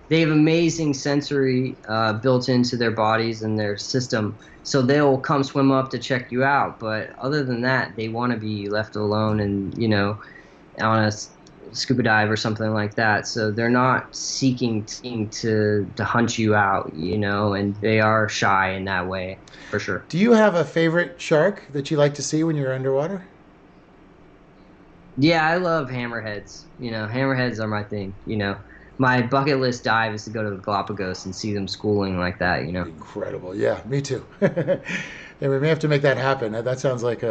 They have amazing sensory built into their bodies and their system. So they'll come swim up to check you out. But other than that, they want to be left alone and, on a scuba dive or something like that. So they're not seeking to hunt you out, and they are shy in that way, for sure. Do you have a favorite shark that you like to see when you're underwater? Yeah, I love hammerheads. Hammerheads are my thing, My bucket list dive is to go to the Galapagos and see them schooling like that, Incredible. Yeah, me too. Yeah, we may have to make that happen. That sounds like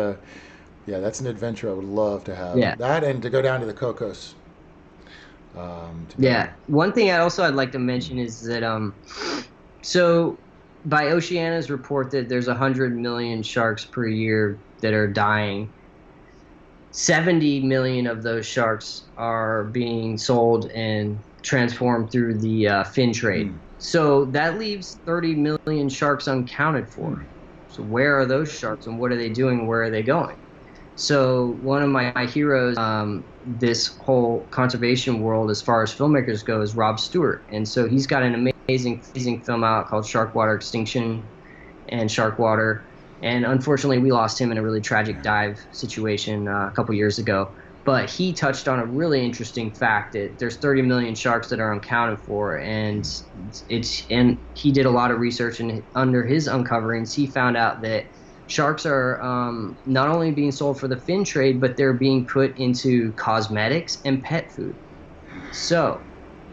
that's an adventure I would love to have. Yeah. That and to go down to the Cocos. One thing I'd like to mention is that so by Oceana's report that there's 100 million sharks per year that are dying. 70 million of those sharks are being sold and transformed through the fin trade. So that leaves 30 million sharks uncounted for. So where are those sharks and what are they doing? Where are they going? So one of my heroes, this whole conservation world, as far as filmmakers go, is Rob Stewart, and so he's got an amazing film out called Shark Water Extinction and Shark Water. And unfortunately, we lost him in a really tragic dive situation a couple years ago. But he touched on a really interesting fact that there's 30 million sharks that are uncounted for, and he did a lot of research, and under his uncoverings, he found out that sharks are not only being sold for the fin trade, but they're being put into cosmetics and pet food. So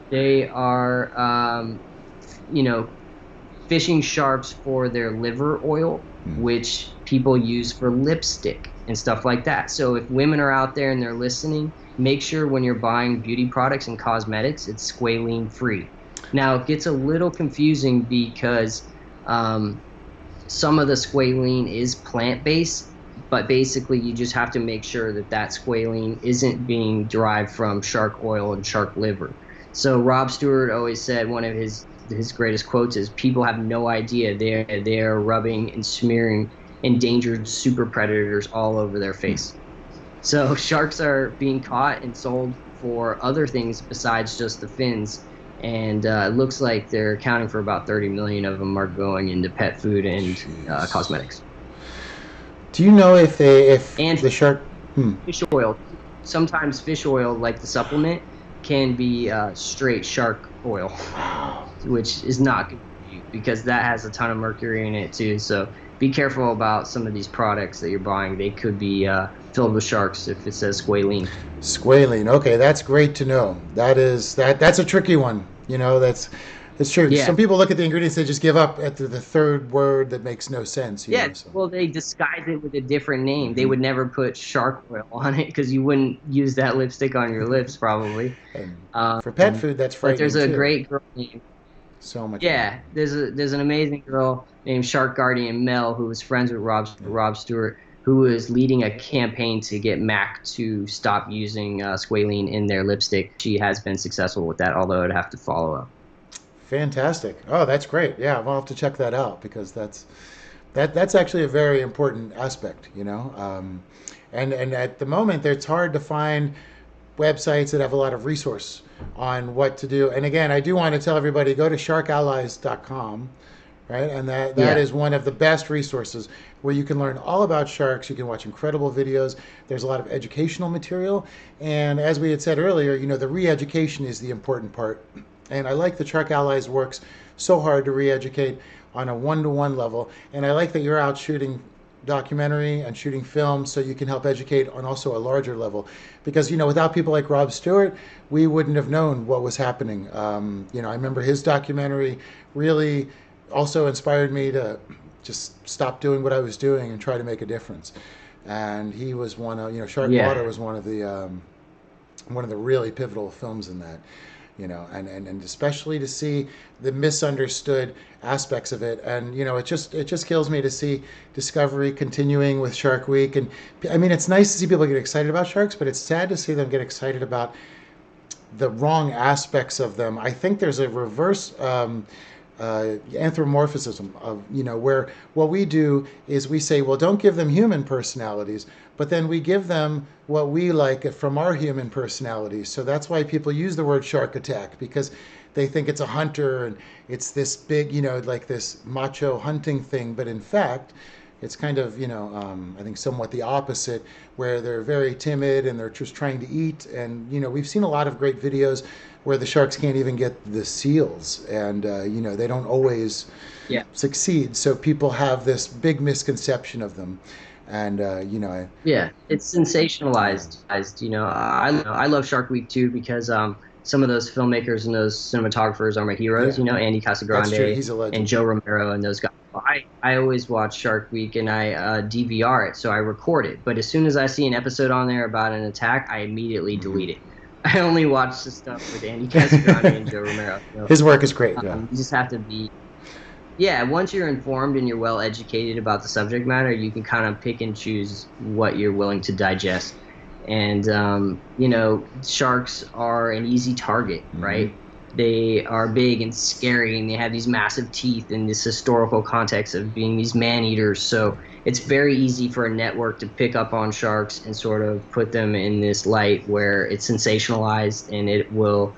they are, fishing sharks for their liver oil, which people use for lipstick and stuff like that. So if women are out there and they're listening, make sure when you're buying beauty products and cosmetics, it's squalene free. Now, it gets a little confusing because some of the squalene is plant-based, but basically you just have to make sure that that squalene isn't being derived from shark oil and shark liver. So Rob Stewart always said one of his greatest quotes is, people have no idea they're rubbing and smearing endangered super predators all over their face. So sharks are being caught and sold for other things besides just the fins, and it looks like they're accounting for about 30 million of them are going into pet food and cosmetics. Do you know if the shark fish oil? Sometimes fish oil, like the supplement, can be straight shark oil, which is not good for you because that has a ton of mercury in it too. So be careful about some of these products that you're buying. They could be filled with sharks if it says squalene. Squalene. Okay, that's great to know. That's a tricky one. That's true. Yeah. Some people look at the ingredients, they just give up at the third word that makes no sense. Well, they disguise it with a different name. They would never put shark oil on it because you wouldn't use that lipstick on your lips, probably. And for pet food, that's frightening. But there's a too. Great girl named. So much. Yeah, there's an amazing girl named Shark Guardian Mel who was friends with Rob Stewart, who is leading a campaign to get MAC to stop using squalene in their lipstick. She has been successful with that, although I'd have to follow up. Fantastic. Oh, that's great. Yeah, I'll have to check that out because that's actually a very important aspect, and at the moment it's hard to find websites that have a lot of resource on what to do. And again, I do want to tell everybody, go to sharkallies.com, right? And that is one of the best resources where you can learn all about sharks. You can watch incredible videos. There's a lot of educational material. And as we had said earlier, the re-education is the important part. And I like that Shark Allies works so hard to re-educate on a one-to-one level. And I like that you're out shooting documentary and shooting film so you can help educate on also a larger level. Because, without people like Rob Stewart, we wouldn't have known what was happening. I remember his documentary really also inspired me to just stop doing what I was doing and try to make a difference. And he was one of, Shark Water was one of the really pivotal films in that. And especially to see the misunderstood aspects of it. And, it just kills me to see Discovery continuing with Shark Week. And I mean, it's nice to see people get excited about sharks, but it's sad to see them get excited about the wrong aspects of them. I think there's a reverse anthropomorphism of, where what we do is we say, well, don't give them human personalities, but then we give them what we like from our human personalities. So that's why people use the word shark attack, because they think it's a hunter and it's this big, like this macho hunting thing. But in fact, it's kind of, I think somewhat the opposite, where they're very timid and they're just trying to eat. And, we've seen a lot of great videos where the sharks can't even get the seals, and they don't always succeed. So people have this big misconception of them, and it's sensationalized. I love Shark Week too because some of those filmmakers and those cinematographers are my heroes. Andy Casagrande He's a legend. And Joe Romero and those guys. I always watch Shark Week and I DVR it, so I record it. But as soon as I see an episode on there about an attack, I immediately delete it. I only watch the stuff with Andy Casagrande and Joe Romero. So, his work is great. You just have to be, once you're informed and you're well educated about the subject matter, you can kind of pick and choose what you're willing to digest. And sharks are an easy target, Hmm. right? They are big and scary, and they have these massive teeth in this historical context of being these man eaters. So it's very easy for a network to pick up on sharks and sort of put them in this light where it's sensationalized and it will,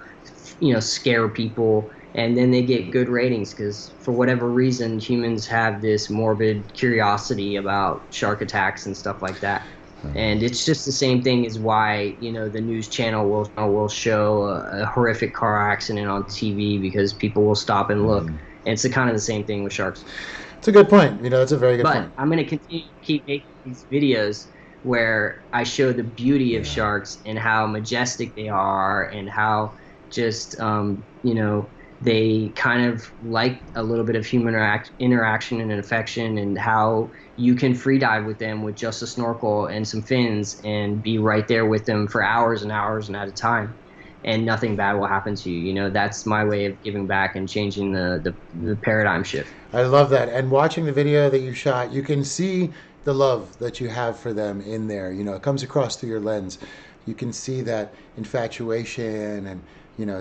scare people. And then they get good ratings because, for whatever reason, humans have this morbid curiosity about shark attacks and stuff like that. And it's just the same thing as why, the news channel will show a horrific car accident on TV because people will stop and look. And it's the kind of the same thing with sharks. It's a good point. That's a very good But point. I'm going to continue to keep making these videos where I show the beauty of Yeah. sharks and how majestic they are and how just, they kind of like a little bit of human interaction and affection, and how you can free dive with them with just a snorkel and some fins and be right there with them for hours and hours and at a time. And nothing bad will happen to you. That's my way of giving back and changing the paradigm shift. I love that. And watching the video that you shot, you can see the love that you have for them in there. It comes across through your lens. You can see that infatuation and,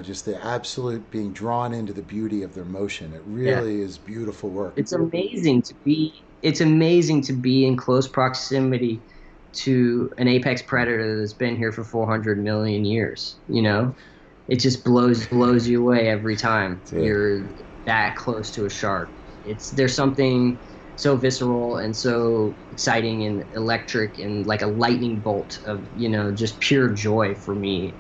just the absolute being drawn into the beauty of their motion. It Yeah. really is beautiful work. It's amazing to be in close proximity to an apex predator that's been here for 400 million years. It just blows you away every time That's it. you're that close to a shark. There's something so visceral and so exciting and electric and like a lightning bolt of, just pure joy for me,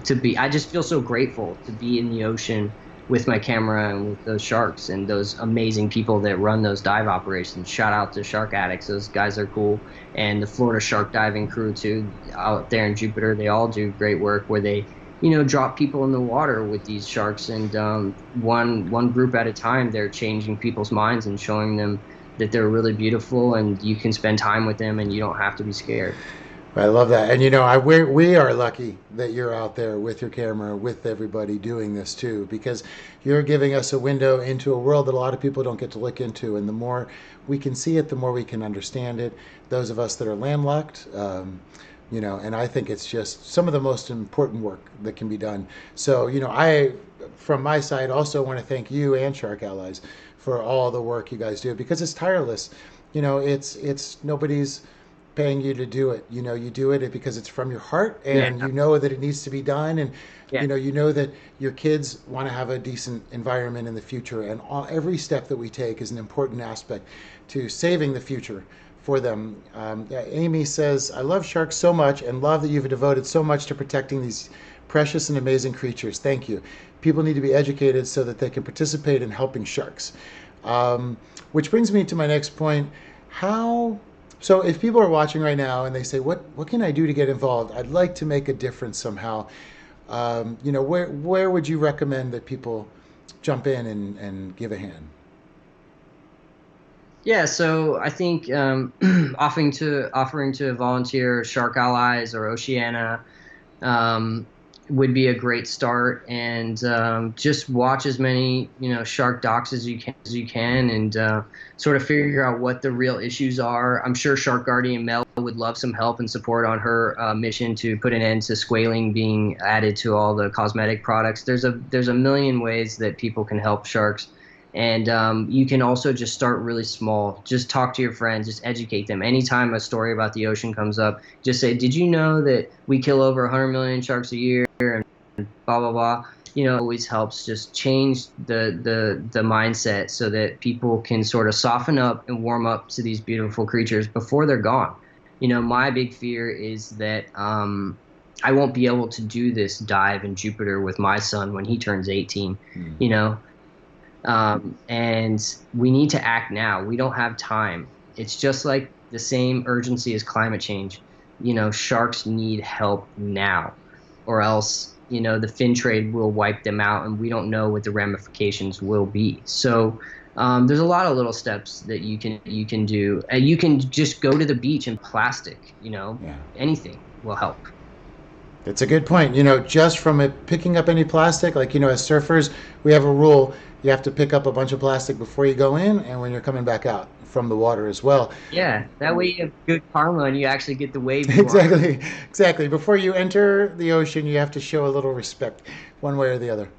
to be. I just feel so grateful to be in the ocean with my camera and with those sharks and those amazing people that run those dive operations. Shout out to Shark Addicts; those guys are cool. And the Florida Shark Diving crew too, out there in Jupiter, they all do great work where they, drop people in the water with these sharks, and one group at a time, they're changing people's minds and showing them that they're really beautiful, and you can spend time with them, and you don't have to be scared. I love that. And we are lucky that you're out there with your camera, with everybody doing this too, because you're giving us a window into a world that a lot of people don't get to look into. And the more we can see it, the more we can understand it. Those of us that are landlocked, and I think it's just some of the most important work that can be done. So, from my side, also want to thank you and Shark Allies for all the work you guys do, because it's tireless. It's nobody's paying you to do it. You do it because it's from your heart, Yeah, and you know that it needs to be done, and yeah, you know that your kids want to have a decent environment in the future, and every step that we take is an important aspect to saving the future for them. Amy says, "I love sharks so much, and love that you've devoted so much to protecting these precious and amazing creatures. Thank you. People need to be educated so that they can participate in helping sharks." Which brings me to my next point. How so if people are watching right now and they say, what can I do to get involved? I'd like to make a difference somehow. Where would you recommend that people jump in and give a hand? yeah. So I think offering to volunteer Shark Allies or Oceana, um, would be a great start. And just watch as many shark docs as you can, and sort of figure out what the real issues are. I'm sure Shark Guardian Mel would love some help and support on her mission to put an end to squalene being added to all the cosmetic products. There's a million ways that people can help sharks. And you can also just start really small. Just talk to your friends, just educate them. Anytime a story about the ocean comes up, just say, "Did you know that we kill over 100 million sharks a year?" Blah blah blah. Always helps just change the mindset so that people can sort of soften up and warm up to these beautiful creatures before they're gone. My big fear is that I won't be able to do this dive in Jupiter with my son when he turns 18. Hmm. You know, and we need to act now. We don't have time. It's just like the same urgency as climate change. Sharks need help now, or else, the fin trade will wipe them out, and we don't know what the ramifications will be. So, there's a lot of little steps that you can do. You can just go to the beach in plastic. Yeah. Anything will help. It's a good point. Just from it picking up any plastic, like, as surfers, we have a rule. You have to pick up a bunch of plastic before you go in and when you're coming back out from the water as well. Yeah, that way you have good karma and you actually get the wave you want. Exactly, exactly. Before you enter the ocean, you have to show a little respect, one way or the other.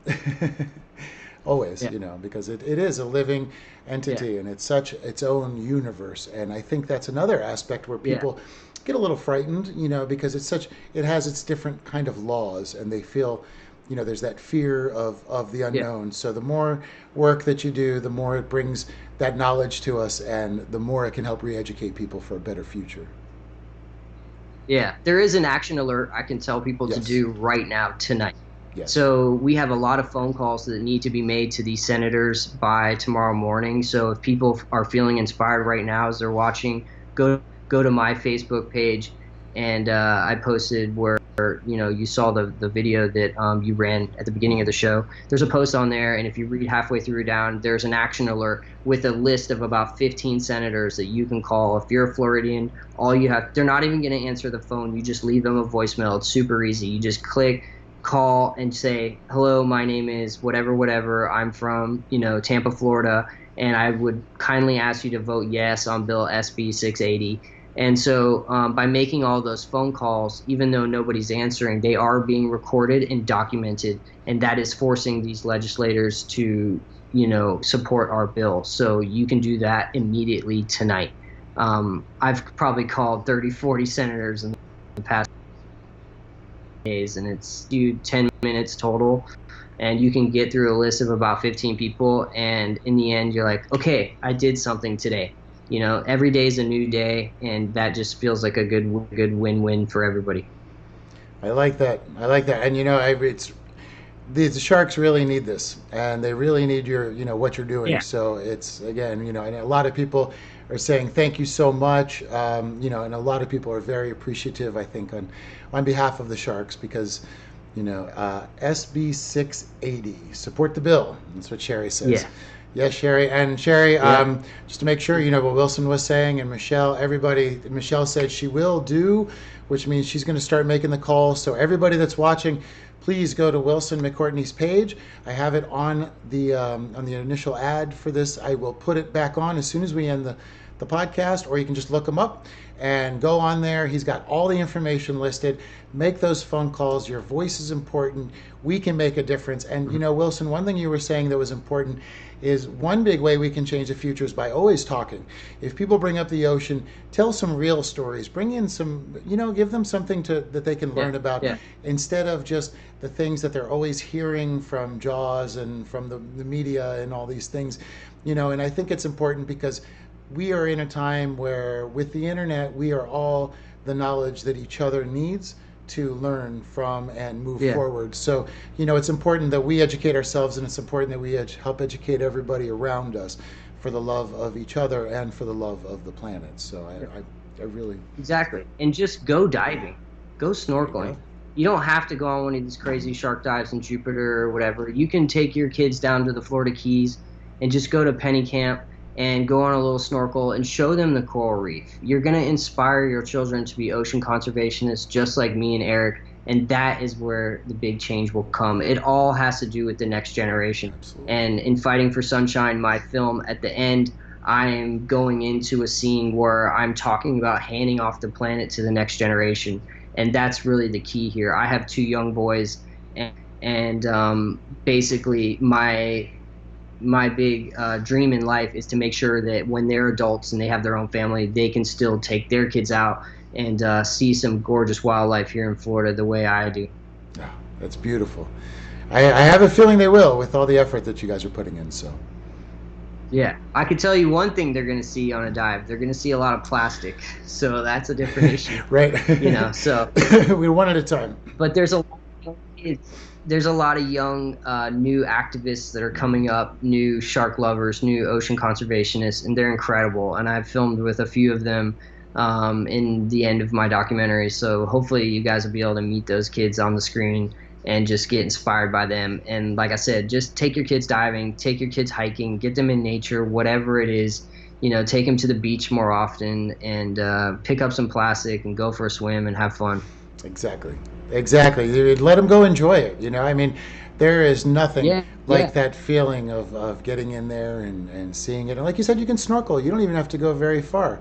Always, Yeah, because it is a living yeah, entity and it's such its own universe. And I think that's another aspect where yeah, people get a little frightened, because it has its different kind of laws and they feel, there's that fear of the yeah. unknown. So the more work that you do, the more it brings that knowledge to us and the more it can help re-educate people for a better future. Yeah, there is an action alert I can tell people to Yes, do right now tonight. yes. So we have a lot of phone calls that need to be made to these senators by tomorrow morning. So if people are feeling inspired right now as they're watching, go to my Facebook page, and I posted where you saw the video that you ran at the beginning of the show. There's a post on there, and if you read halfway through down, there's an action alert with a list of about 15 senators that you can call. If you're a Floridian, they're not even going to answer the phone. You just leave them a voicemail. It's super easy. You just click call and say, "Hello, my name is whatever, whatever. I'm from, Tampa, Florida, and I would kindly ask you to vote yes on Bill SB 680." And so, by making all those phone calls, even though nobody's answering, they are being recorded and documented, and that is forcing these legislators to, support our bill. So you can do that immediately tonight. I've probably called 30, 40 senators in the past days, and it's you 10 minutes total, and you can get through a list of about 15 people, and in the end you're like, okay, I did something today. Every day is a new day, and that just feels like a good win-win for everybody. I like that. I like that. And the Sharks really need this, and they really need what you're doing. Yeah. So it's again, and a lot of people are saying thank you so much. And a lot of people are very appreciative. I think on behalf of the Sharks because SB 680 support the bill. That's what Sherry says. Yeah. Yes, Sherry. And Sherry, Yeah. just to make sure, what Wilson was saying, and Michelle said she will do, which means she's going to start making the calls. So everybody that's watching, please go to Wilson McCourtney's page. I have it on the initial ad for this. I will put it back on as soon as we end the podcast, or you can just look him up and go on there. He's got all the information listed. Make those phone calls. Your voice is important. We can make a difference. And Wilson, one thing you were saying that was important is one big way we can change the future is by always talking. If people bring up the ocean, tell some real stories. Bring in some, give them something that they can Yeah. learn about Yeah. instead of just the things that they're always hearing from Jaws and from the media and all these things. And I think it's important because we are in a time where with the internet, we are all the knowledge that each other needs to learn from and move Yeah. forward. So, it's important that we educate ourselves and it's important that we help educate everybody around us for the love of each other and for the love of the planet. So I really, Exactly. And just go diving, go there you snorkeling. go. You don't have to go on one of these crazy shark dives in Jupiter or whatever. You can take your kids down to the Florida Keys and just go to Penny Camp and go on a little snorkel and show them the coral reef. You're going to inspire your children to be ocean conservationists just like me and Eric. And that is where the big change will come. It all has to do with the next generation. Absolutely. And in Fighting for Sunshine, my film, at the end, I'm going into a scene where I'm talking about handing off the planet to the next generation. And that's really the key here. I have two young boys, and basically my big dream in life is to make sure that when they're adults and they have their own family, they can still take their kids out and see some gorgeous wildlife here in Florida the way I do. Oh, that's beautiful. I have a feeling they will with all the effort that you guys are putting in. So, Yeah, I could tell you one thing they're going to see on a dive. They're going to see a lot of plastic, so that's a different issue. right. So We're one at a time. but there's a lot of young kids. There's a lot of young new activists that are coming up, new shark lovers, new ocean conservationists, and they're incredible. And I've filmed with a few of them in the end of my documentary. So hopefully you guys will be able to meet those kids on the screen and just get inspired by them. And like I said, just take your kids diving, take your kids hiking, get them in nature, whatever it is. Take them to the beach more often and pick up some plastic and go for a swim and have fun. Exactly. Exactly. Let them go enjoy it. I mean, there is nothing Yeah, like yeah, that feeling of getting in there and seeing it. And like you said, you can snorkel. You don't even have to go very far,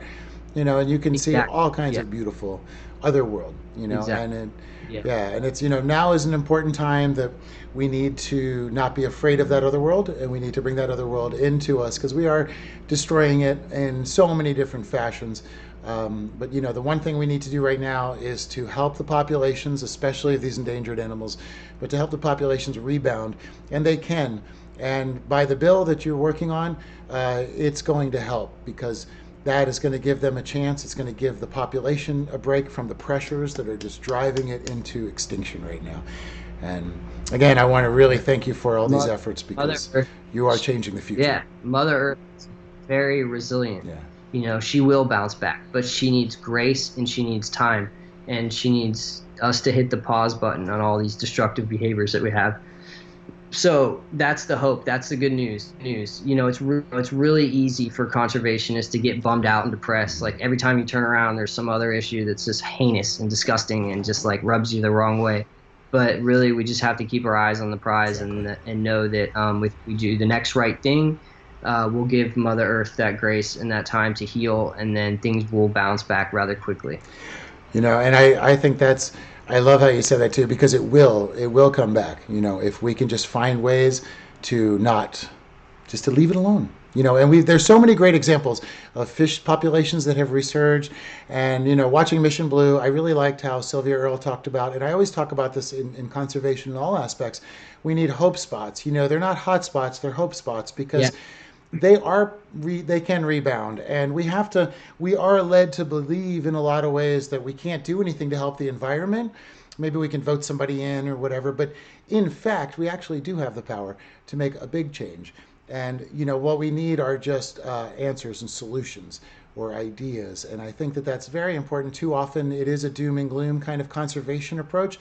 and you can see exactly. all kinds Yeah, of beautiful other world, exactly. and it, Yeah, yeah, and it's, now is an important time that we need to not be afraid of that other world, and we need to bring that other world into us because we are destroying it in so many different fashions. But the one thing we need to do right now is to help the populations, especially of these endangered animals, but to help the populations rebound, and they can. And by the bill that you're working on, it's going to help because that is going to give them a chance. It's going to give the population a break from the pressures that are just driving it into extinction right now. And again, I want to really yeah. thank you for all these Mother, efforts Mother because Earth. you are changing the future. Yeah, Mother Earth is very resilient. Yeah. She will bounce back, but she needs grace and she needs time, and she needs us to hit the pause button on all these destructive behaviors that we have. So that's the hope. That's the good news. It's really easy for conservationists to get bummed out and depressed. Like every time you turn around, there's some other issue that's just heinous and disgusting and just like rubs you the wrong way. But really, we just have to keep our eyes on the prize Exactly. and know that if we do the next right thing, we'll give Mother Earth that grace and that time to heal, and then things will bounce back rather quickly. And I think I love how you said that too, because it will come back, if we can just find ways to not, just to leave it alone. And there's so many great examples of fish populations that have resurged. And, watching Mission Blue, I really liked how Sylvia Earle talked about, and I always talk about this in conservation in all aspects. We need hope spots. They're not hot spots, they're hope spots Yeah, because they can rebound, and we are led to believe in a lot of ways that we can't do anything to help the environment. Maybe we can vote somebody in or whatever, but in fact we actually do have the power to make a big change. And what we need are just answers and solutions or ideas, and I think that that's very important. Too often it is a doom and gloom kind of conservation approach.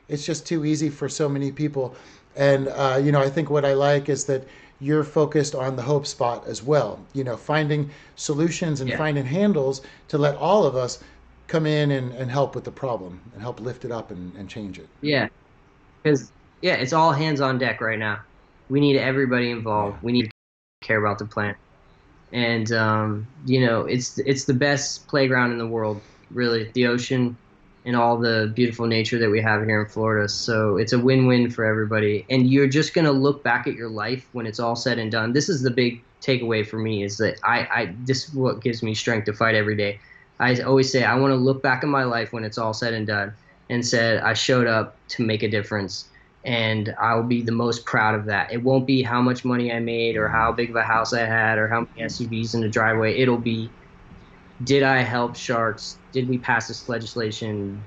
It's just too easy for so many people. And I think what I like is that you're focused on the hope spot as well. Finding solutions and yeah, finding handles to let all of us come in and help with the problem and help lift it up and change it. yeah. Because it's all hands on deck right now. We need everybody Yeah. involved. We need to care about the planet, and it's the best playground in the world, really. The ocean and all the beautiful nature that we have here in Florida. So it's a win-win for everybody. And you're just gonna look back at your life when it's all said and done. This is the big takeaway for me is that I this is what gives me strength to fight every day. I always say I want to look back at my life when it's all said and done and said I showed up to make a difference, and I'll be the most proud of that. It won't be how much money I made or how big of a house I had or how many SUVs in the driveway. It'll be, did I help sharks? Did we pass this legislation?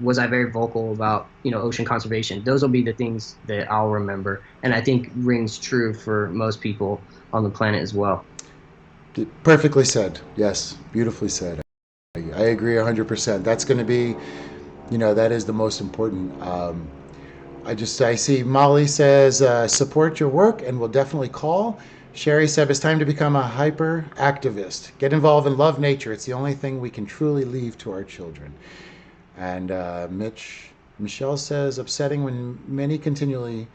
Was I very vocal about, ocean conservation? Those will be the things that I'll remember. And I think rings true for most people on the planet as well. Perfectly said. Yes, beautifully said. I agree 100%. That's going to be, that is the most important. I see Molly says, support your work and will definitely call. Sherry said, it's time to become a hyper activist. Get involved and love nature. It's the only thing we can truly leave to our children. And Michelle says, upsetting when many continually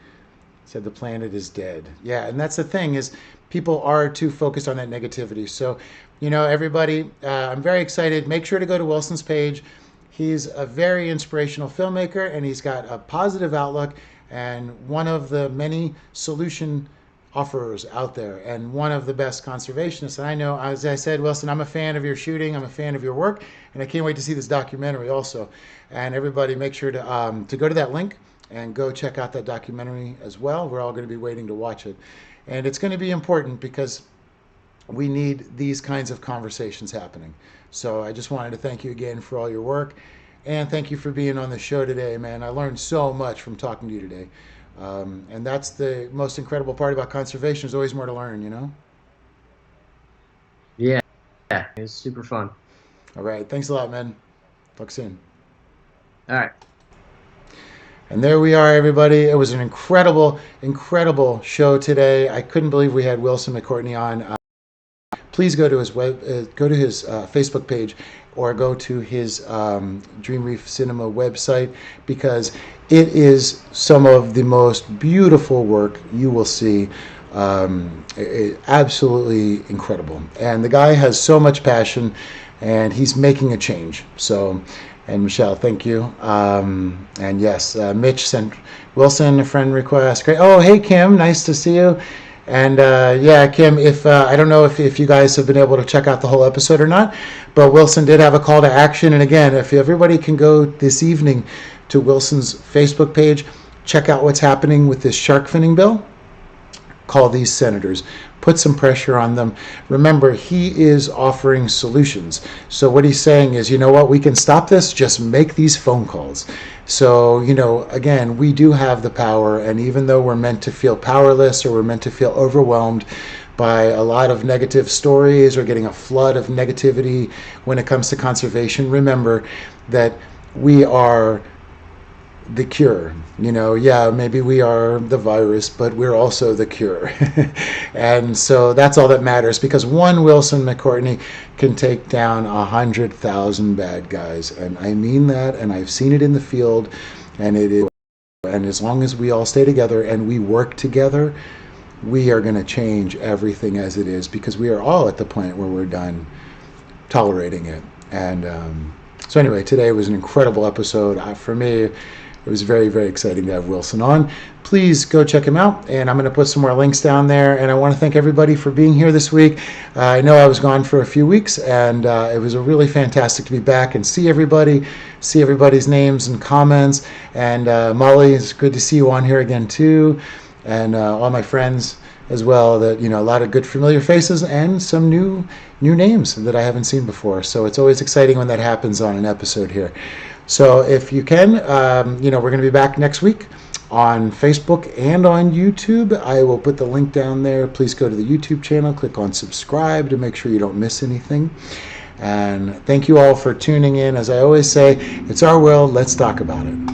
said the planet is dead. Yeah, and that's the thing is people are too focused on that negativity. So, everybody, I'm very excited. Make sure to go to Wilson's page. He's a very inspirational filmmaker, and he's got a positive outlook and one of the many solution offerers out there and one of the best conservationists. And I know, as I said, Wilson, I'm a fan of your shooting. I'm a fan of your work, and I can't wait to see this documentary also. And everybody, make sure to go to that link and go check out that documentary as well. We're all going to be waiting to watch it. And it's going to be important because we need these kinds of conversations happening. So I just wanted to thank you again for all your work. And thank you for being on the show today, man. I learned so much from talking to you today. And that's the most incredible part about conservation. There's always more to learn. Yeah, yeah, it was super fun. All right. Thanks a lot, man. Talk soon. All right. And there we are, everybody. It was an incredible, incredible show today. I couldn't believe we had Wilson McCourtney on. please go to his Facebook page, or go to his Dream Reef Cinema website, because it is some of the most beautiful work you will see. Absolutely incredible. And the guy has so much passion, and he's making a change. So, and Michelle, thank you. And yes, Mitch sent Wilson a friend request. Great. Oh, hey, Kim, nice to see you. And yeah, Kim, if I don't know if you guys have been able to check out the whole episode or not, but Wilson did have a call to action. And again, if everybody can go this evening to Wilson's Facebook page, check out what's happening with this shark finning bill. Call these senators, put some pressure on them. Remember, he is offering solutions. So what he's saying is, you know what, we can stop this, just make these phone calls. So, again, we do have the power, and even though we're meant to feel powerless, or we're meant to feel overwhelmed by a lot of negative stories, or getting a flood of negativity when it comes to conservation, remember that we are the cure. Yeah, maybe we are the virus, but we're also the cure. And so that's all that matters, because one Wilson McCourtney can take down 100,000 bad guys. And I mean that, and I've seen it in the field, and it is. And as long as we all stay together and we work together, we are going to change everything as it is, because we are all at the point where we're done tolerating it. And so anyway, today was an incredible episode. For me, it was very, very exciting to have Wilson on. Please go check him out, and I'm going to put some more links down there. And I want to thank everybody for being here this week. I know I was gone for a few weeks, and it was really fantastic to be back and see everybody's names and comments. And Molly, it's good to see you on here again too, and all my friends as well. That a lot of good familiar faces and some new names that I haven't seen before. So it's always exciting when that happens on an episode here. So if you can, we're going to be back next week on Facebook and on YouTube. I will put the link down there. Please go to the YouTube channel, click on subscribe to make sure you don't miss anything. And thank you all for tuning in. As I always say, it's our world. Let's talk about it.